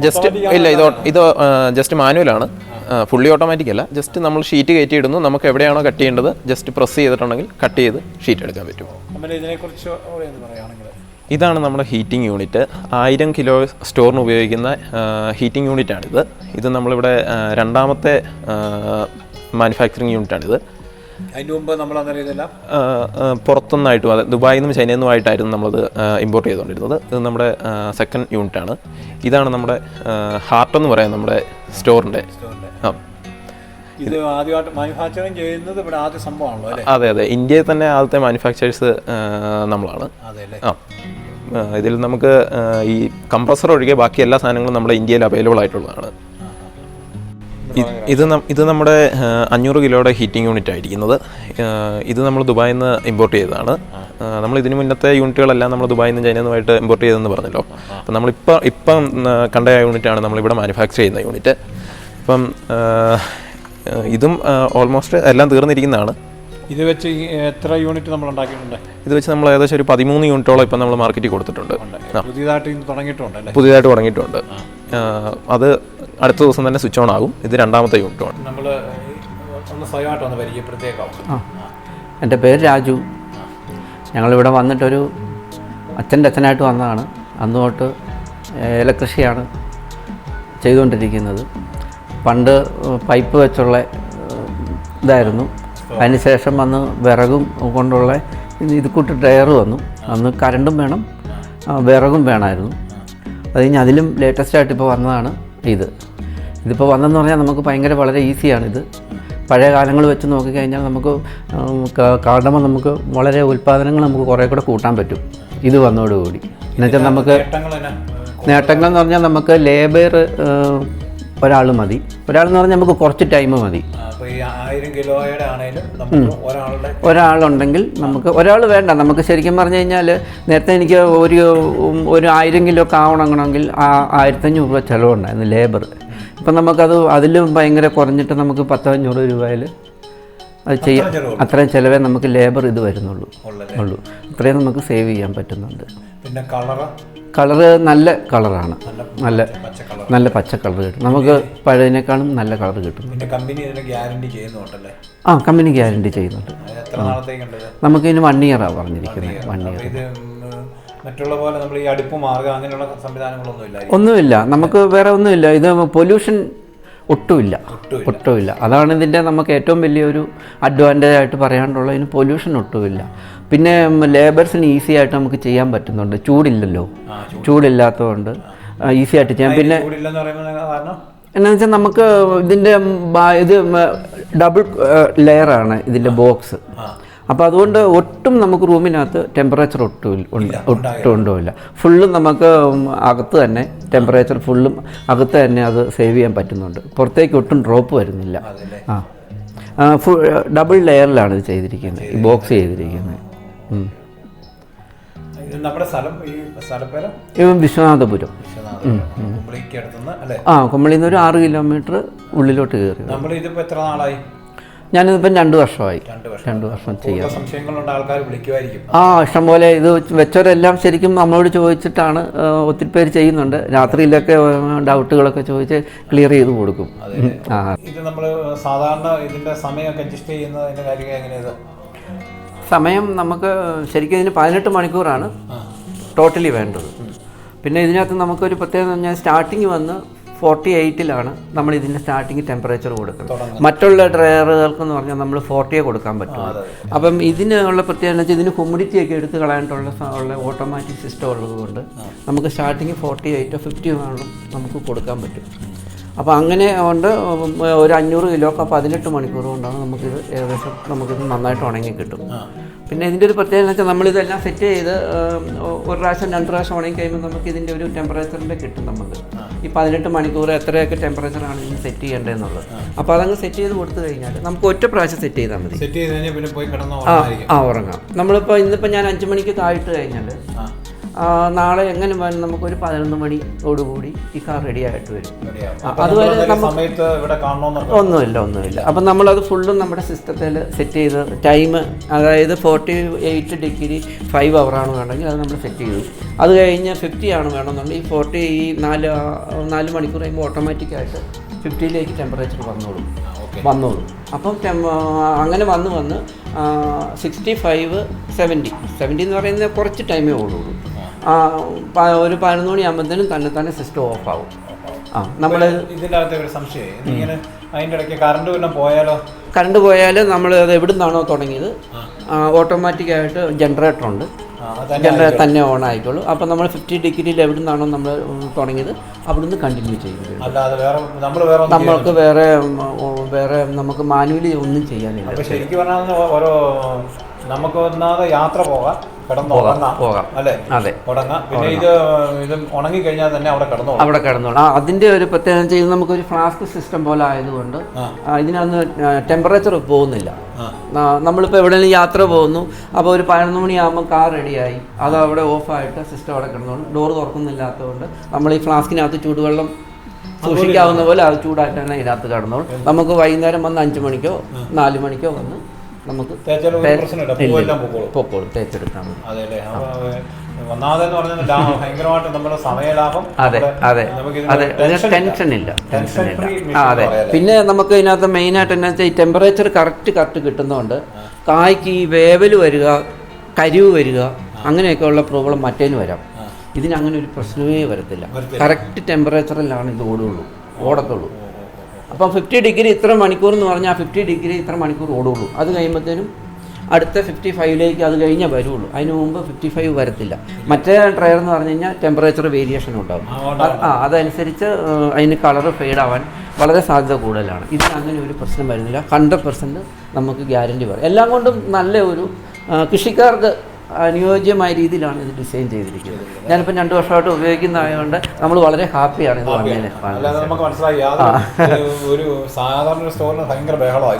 ജസ്റ്റ് ഇല്ല, ഇത് ജസ്റ്റ് മാനുവലാണ്, ഫുള്ളി ഓട്ടോമാറ്റിക് അല്ല. ജസ്റ്റ് നമ്മൾ ഷീറ്റ് കയറ്റി ഇടുന്നു, നമുക്ക് എവിടെയാണോ കട്ട് ചെയ്യേണ്ടത് ജസ്റ്റ് പ്രസ് ചെയ്തിട്ടുണ്ടെങ്കിൽ കട്ട് ചെയ്ത് ഷീറ്റ് എടുക്കാൻ പറ്റും. ഇതാണ് നമ്മുടെ ഹീറ്റിംഗ് യൂണിറ്റ്. 1000 കിലോ സ്റ്റോറിന് ഉപയോഗിക്കുന്ന ഹീറ്റിംഗ് യൂണിറ്റാണിത്. ഇത് നമ്മളിവിടെ രണ്ടാമത്തെ മാനുഫാക്ചറിങ് യൂണിറ്റാണിത്. അതിന് മുമ്പ് നമ്മൾ പുറത്തുനിന്നായിട്ടും, അതെ, ദുബായിൽ നിന്നും ചൈനയിൽ നിന്നുമായിട്ടായിരുന്നു നമ്മളത് ഇമ്പോർട്ട് ചെയ്തുകൊണ്ടിരുന്നത്. ഇത് നമ്മുടെ സെക്കൻഡ് യൂണിറ്റാണ്. ഇതാണ് നമ്മുടെ ഹാർട്ട് എന്ന് പറയാം നമ്മുടെ സ്റ്റോറിൻ്റെ. ഇത് ആദ്യമായിട്ട് മാനുഫാക്ചറിങ് ചെയ്യുന്നത് ഇവിടെ ആദ്യ സംഭവമാണല്ലോ അല്ലേ? അതെ അതെ, ഇന്ത്യയിൽ തന്നെ ആദ്യത്തെ മാനുഫാക്ചേഴ്സ് നമ്മളാണ്. ഇതിൽ നമുക്ക് ഈ കംപ്രസർ ഒഴികെ ബാക്കി എല്ലാ സാധനങ്ങളും നമ്മുടെ ഇന്ത്യയിൽ അവൈലബിൾ ആയിട്ടുള്ളതാണ്. ഇത് നമ്മുടെ 500 കിലോയുടെ ഹീറ്റിംഗ് യൂണിറ്റ് ആയിരിക്കുന്നത്. ഇത് നമ്മൾ ദുബായിൽ നിന്ന് ഇമ്പോർട്ട് ചെയ്തതാണ്. നമ്മൾ ഇതിന് മുന്നത്തെ യൂണിറ്റുകളെല്ലാം നമ്മൾ ദുബായിൽ നിന്ന് ചൈനയിൽ നിന്നുമായിട്ട് ഇമ്പോർട്ട് ചെയ്തെന്ന് പറഞ്ഞല്ലോ. അപ്പം നമ്മളിപ്പം കണ്ട യൂണിറ്റാണ് നമ്മളിവിടെ മാനുഫാക്ചർ ചെയ്യുന്ന യൂണിറ്റ്. ഇപ്പം ഇതും ഓൾമോസ്റ്റ് എല്ലാം തീർന്നിരിക്കുന്നതാണ്. ഇത് വെച്ച് എത്ര യൂണിറ്റ് നമ്മൾ ഉണ്ടാക്കിയിട്ടുണ്ട്? ഇത് വെച്ച് നമ്മൾ ഏകദേശം ഒരു 13 യൂണിറ്റോളം ഇപ്പം നമ്മൾ മാർക്കറ്റിൽ കൊടുത്തിട്ടുണ്ട്. പുതിയതായിട്ട് തുടങ്ങിയിട്ടുണ്ട്. അത് അടുത്ത ദിവസം തന്നെ സ്വിച്ച് ഓൺ ആകും. ഇത് രണ്ടാമത്തെ യൂണിറ്റാണ്. എൻ്റെ പേര് രാജു. ഞങ്ങളിവിടെ വന്നിട്ടൊരു അച്ഛൻ്റെ അച്ഛനായിട്ട് വന്നതാണ്. അന്ന് തൊട്ട് ഏലകൃഷിയാണ് ചെയ്തുകൊണ്ടിരിക്കുന്നത്. പണ്ട് പൈപ്പ് വെച്ചുള്ള ഇതായിരുന്നു. അതിനുശേഷം വന്ന് വിറകും കൊണ്ടുള്ള ഇത് കൂട്ട് ടയർ വന്നു. അന്ന് കരണ്ടും വേണം, വിറകും വേണമായിരുന്നു. അത് കഴിഞ്ഞ് അതിലും ലേറ്റസ്റ്റായിട്ട് ഇപ്പോൾ വന്നതാണ് ഇതിപ്പോൾ വന്നതെന്ന് പറഞ്ഞാൽ നമുക്ക് ഭയങ്കര വളരെ ഈസിയാണിത്. പഴയ കാലങ്ങൾ വെച്ച് നോക്കിക്കഴിഞ്ഞാൽ നമുക്ക് കാണുമ്പോൾ നമുക്ക് വളരെ ഉൽപ്പാദനങ്ങൾ നമുക്ക് കുറേ കൂടെ കൂട്ടാൻ പറ്റും ഇത് വന്നതോടുകൂടി. എന്നുവെച്ചാൽ നമുക്ക് നേട്ടങ്ങളെന്ന് പറഞ്ഞാൽ നമുക്ക് ലേബർ ഒരാൾ മതി. ഒരാളെന്ന് പറഞ്ഞാൽ നമുക്ക് കുറച്ച് ടൈം മതി. ഒരാളുണ്ടെങ്കിൽ നമുക്ക് ഒരാൾ വേണ്ട. നമുക്ക് ശരിക്കും പറഞ്ഞു കഴിഞ്ഞാൽ നേരത്തെ എനിക്ക് ഒരു 1000 കിലോ ഒക്കെ ആവണമെങ്കിൽ 1500 രൂപ ചിലവുണ്ടായിരുന്നു ലേബർ. ഇപ്പം നമുക്കത് അതിലും ഭയങ്കര കുറഞ്ഞിട്ട് നമുക്ക് 10-500 രൂപയിൽ അത് ചെയ്യാം. അത്രയും ചിലവേ നമുക്ക് ലേബർ ഇത് വരുന്നുള്ളൂ. ഇത്രയും നമുക്ക് സേവ് ചെയ്യാൻ പറ്റുന്നുണ്ട്. പിന്നെ കളറ് നല്ല കളറാണ്, നല്ല പച്ച കളർ കിട്ടും. നമുക്ക് പഴയതിനേക്കാളും നല്ല കളർ കിട്ടും. കമ്പനി ഗ്യാരണ്ടി ചെയ്യുന്നുണ്ട്. നമുക്ക് ഇതിന് 1 ഇയറാണ് പറഞ്ഞിരിക്കുന്നത്. 1 ഇയർ. മറ്റുള്ള പോലെ നമ്മൾ ഈ അടുപ്പ് മാർഗം അങ്ങനെയുള്ള ഒന്നുമില്ല. നമുക്ക് വേറെ ഒന്നുമില്ല. ഇത് പൊല്യൂഷൻ ഒട്ടുമില്ല. അതാണ് ഇതിൻ്റെ നമുക്ക് ഏറ്റവും വലിയൊരു അഡ്വാൻറ്റേജ് ആയിട്ട് പറയാനുള്ള. ഇതിന് പൊല്യൂഷൻ ഒട്ടുമില്ല. പിന്നെ ലേബേഴ്സിന് ഈസി ആയിട്ട് നമുക്ക് ചെയ്യാൻ പറ്റുന്നുണ്ട്. ചൂടില്ലല്ലോ, ചൂടില്ലാത്തതുകൊണ്ട് ഈസി ആയിട്ട് ചെയ്യാം. പിന്നെ എന്നാന്ന് വെച്ചാൽ നമുക്ക് ഇതിൻ്റെ ഇത് ഡബിൾ ലെയറാണ് ഇതിൻ്റെ ബോക്സ്. അപ്പോൾ അതുകൊണ്ട് ഒട്ടും നമുക്ക് റൂമിനകത്ത് ടെമ്പറേച്ചർ ഒട്ടും ഉണ്ടാവില്ല. ഫുള്ളും നമുക്ക് അകത്ത് തന്നെ ടെമ്പറേച്ചർ ഫുള്ളും അകത്ത് തന്നെ അത് സേവ് ചെയ്യാൻ പറ്റുന്നുണ്ട്. പുറത്തേക്ക് ഒട്ടും ഡ്രോപ്പ് വരുന്നില്ല. ഡബിൾ ലെയറിലാണ് ഇത് ചെയ്തിരിക്കുന്നത്, ഈ ബോക്സ് ചെയ്തിരിക്കുന്നത്. ഇത് നമ്മുടെ സ്ഥലം, ഈ സ്ഥലപ്പേര് ഇവൻ വിശ്വനാഥപുരം. കുമ്പളിക്ക് അടുത്തുനിന്ന് അല്ലേ? കുമ്പളിയിൽ നിന്ന് ഒരു 6 കിലോമീറ്റർ ഉള്ളിലോട്ട് കയറി. നമ്മൾ ഇതിപ്പോൾ എത്ര നാളായി? ഞാനിതിപ്പം 2 വർഷമായി. 2 വർഷം ചെയ്യാം. സംശയങ്ങളുണ്ട്, ആൾക്കാർ വിളിക്കുമായിരിക്കും. ഇഷ്ടംപോലെ ഇത് വെച്ചവരെല്ലാം ശരിക്കും നമ്മളോട് ചോദിച്ചിട്ടാണ് ഒത്തിരി പേര് ചെയ്യുന്നുണ്ട്. രാത്രിയിലൊക്കെ ഡൗട്ടുകളൊക്കെ ചോദിച്ച് ക്ലിയർ ചെയ്ത് കൊടുക്കും. ഇത് നമ്മൾ സാധാരണ ഇതിൻ്റെ സമയമൊക്കെ അഡ്ജസ്റ്റ് ചെയ്യുന്നതിൻ്റെ കാര്യം എങ്ങനെയാണ്? സമയം നമുക്ക് ശരിക്കും ഇതിന് 18 മണിക്കൂറാണ് ടോട്ടലി വേണ്ടത്. പിന്നെ ഇതിനകത്ത് നമുക്കൊരു പ്രത്യേകത എന്ന് പറഞ്ഞാൽ സ്റ്റാർട്ടിങ് വന്ന് 48-ലാണ് നമ്മൾ ഇതിൻ്റെ സ്റ്റാർട്ടിങ് ടെമ്പറേച്ചർ കൊടുക്കുന്നത്. മറ്റുള്ള ഡ്രയറുകൾക്കെന്ന് പറഞ്ഞാൽ നമ്മൾ 40 കൊടുക്കാൻ പറ്റുള്ളൂ. അപ്പം ഇതിനുള്ള പ്രത്യേകത എന്ന് വെച്ചാൽ ഇതിന് ഹ്യൂമിഡിറ്റി ഒക്കെ എടുത്ത് കളയാനുള്ള ഓട്ടോമാറ്റിക് സിസ്റ്റം ഉള്ളത് കൊണ്ട് നമുക്ക് സ്റ്റാർട്ടിങ് 48 50 വേണം നമുക്ക് കൊടുക്കാൻ പറ്റും. അപ്പോൾ അങ്ങനെ കൊണ്ട് ഒരു 500 കിലോക്ക് 18 മണിക്കൂർ കൊണ്ടാണ് നമുക്കിത് ഏകദേശം നമുക്കിത് നന്നായിട്ട് ഉണങ്ങി കിട്ടും. പിന്നെ ഇതിൻ്റെ ഒരു പ്രത്യേകത എന്ന് വെച്ചാൽ നമ്മളിതെല്ലാം സെറ്റ് ചെയ്ത് 1 പ്രാവശ്യം 2 പ്രാവശ്യം ഉണങ്ങി കഴിയുമ്പോൾ നമുക്ക് ഇതിൻ്റെ ഒരു ടെമ്പറേച്ചറിൻ്റെ കിട്ടും. നമുക്ക് ഈ 18 മണിക്കൂർ എത്രയൊക്കെ ടെമ്പറേച്ചറാണ് ഇതിന് സെറ്റ് ചെയ്യേണ്ടതെന്നുള്ളത്. അപ്പോൾ അതങ്ങ് സെറ്റ് ചെയ്ത് കൊടുത്തു കഴിഞ്ഞാൽ നമുക്ക് ഒറ്റ പ്രാവശ്യം സെറ്റ് ചെയ്താൽ മതി. സെറ്റ് ചെയ്ത് കഴിഞ്ഞാൽ പിന്നെ പോയി ഉറങ്ങാം. നമ്മളിപ്പോൾ ഇന്നിപ്പോൾ ഞാൻ 5 മണിക്ക് താഴിട്ട് കഴിഞ്ഞാൽ നാളെ എങ്ങനെ വേണം നമുക്കൊരു 11 മണിയോടുകൂടി ഈ കാർ റെഡി ആയിട്ട് വരും. അതുവരെ ഒന്നുമില്ല. അപ്പം നമ്മളത് ഫുള്ളും നമ്മുടെ സിസ്റ്റത്തിൽ സെറ്റ് ചെയ്ത് ടൈം, അതായത് 48 ഡിഗ്രി 5 അവറാണ് വേണമെങ്കിൽ അത് നമ്മൾ സെറ്റ് ചെയ്തു. അത് കഴിഞ്ഞ് 50 ആണ് വേണമെന്നുണ്ടെങ്കിൽ ഈ 40 ഈ 4 മണിക്കൂർ കഴിയുമ്പോൾ ഓട്ടോമാറ്റിക്കായിട്ട് 50ലേക്ക് ടെമ്പറേച്ചർ വന്നോളും. അപ്പം അങ്ങനെ വന്ന് 65 70 എന്ന് പറയുന്നത് കുറച്ച് ടൈമേ ഉള്ളൂ. ഒരു 11 മണിയാകുമ്പോഴത്തേനും തന്നെ സിസ്റ്റം ഓഫ് ആവും. നമ്മൾ ഇതിനകത്ത് ഒരു സംശയം, ഇങ്ങനെ അതിൻ്റെ ഇടയ്ക്ക് കറണ്ട് പോയാൽ നമ്മൾ അത് എവിടെ നിന്നാണോ തുടങ്ങിയത് ഓട്ടോമാറ്റിക്കായിട്ട് ജനറേറ്ററുണ്ട്, ജനറേറ്റർ തന്നെ ഓൺ ആയിക്കോളൂ. അപ്പോൾ നമ്മൾ 50 ഡിഗ്രിയിൽ എവിടെ നിന്നാണോ നമ്മൾ തുടങ്ങിയത് അവിടുന്ന് കണ്ടിന്യൂ ചെയ്യും. നമ്മൾക്ക് വേറെ നമുക്ക് മാനുവലി ഒന്നും ചെയ്യാനില്ല. ശരിക്കും പറഞ്ഞാൽ നമുക്ക് ഒന്നാമത് യാത്ര പോകാം, കിടന്നുറങ്ങാം അല്ലേ? അതെ, ഉറങ്ങാം. പിന്നെ ഇത് ഉണങ്ങി കഴിഞ്ഞാൽ തന്നെ അവിടെ കിടന്നോളാം. അതിൻ്റെ ഒരു പ്രത്യേകത ചെയ്ത് നമുക്കൊരു ഫ്ലാസ്ക് സിസ്റ്റം പോലെ ആയതുകൊണ്ട് ഇതിനകത്ത് ടെമ്പറേച്ചർ പോകുന്നില്ല. നമ്മളിപ്പോൾ എവിടെയെങ്കിലും യാത്ര പോകുന്നു, അപ്പോൾ ഒരു 11 മണിയാകുമ്പോൾ കാർ റെഡിയായി, അത് അവിടെ ഓഫായിട്ട് സിസ്റ്റം അവിടെ കിടന്നോളും. ഡോറ് തുറക്കുന്നില്ലാത്തതുകൊണ്ട് നമ്മൾ ഈ ഫ്ലാസ്കിനകത്ത് ചൂടുവെള്ളം സൂക്ഷിക്കാവുന്ന പോലെ അത് ചൂടായിട്ട് തന്നെ ഇതിനകത്ത് കിടന്നോളും. നമുക്ക് വൈകുന്നേരം വന്ന് 5 മണിക്കോ 4 മണിക്കോ വന്ന് നമുക്ക് പൊക്കോളും, തേച്ചെടുക്കാൻ മതി. ടെൻഷനില്ല. അതെ. പിന്നെ നമുക്ക് ഇതിനകത്ത് മെയിനായിട്ട് എന്നാ വെച്ചാൽ ഈ ടെമ്പറേച്ചർ കറക്റ്റ് കിട്ടുന്നതുകൊണ്ട് കായ്ക്ക് ഈ വേവൽ വരിക, കരിവ് വരിക, അങ്ങനെയൊക്കെയുള്ള പ്രോബ്ലം മറ്റേന് വരാം. ഇതിനങ്ങനെ ഒരു പ്രശ്നമേ വരത്തില്ല. കറക്റ്റ് ടെമ്പറേച്ചറിലാണ് ഇത് ഓടത്തുള്ളൂ. അപ്പം 50 ഡിഗ്രി ഇത്ര മണിക്കൂർ എന്ന് പറഞ്ഞാൽ 50 ഡിഗ്രി ഇത്ര മണിക്കൂർ ഓടുള്ളൂ. അത് കഴിയുമ്പോഴത്തേനും അടുത്ത 55ലേക്ക് അത് കഴിഞ്ഞേ വരുള്ളൂ. അതിന് മുമ്പ് 55 വരത്തില്ല. മറ്റേ ഡ്രയർ എന്ന് പറഞ്ഞു കഴിഞ്ഞാൽ ടെമ്പറേച്ചർ വേരിയേഷൻ ഉണ്ടാകും. അതനുസരിച്ച് അതിന് കളറ് ഫെയ്ഡാവാൻ വളരെ സാധ്യത കൂടുതലാണ്. ഇതിന് അങ്ങനെ ഒരു പ്രശ്നം വരുന്നില്ല. 100% നമുക്ക് ഗ്യാരണ്ടി പറയാം. എല്ലാം കൊണ്ടും നല്ല ഒരു കൃഷിക്കാർക്ക് അനുയോജ്യമായ രീതിയിലാണ് ഇത് ഡിസൈൻ ചെയ്തിരിക്കുന്നത്. ഞാനിപ്പോൾ 2 വർഷമായിട്ട് ഉപയോഗിക്കുന്നതായതുകൊണ്ട് നമ്മൾ വളരെ ഹാപ്പിയാണ് ഇത് വന്നതിന്. നമുക്ക് മനസ്സിലായി ഒരു സാധാരണ സ്റ്റോറിന് ഭയങ്കര ബഹളമായി.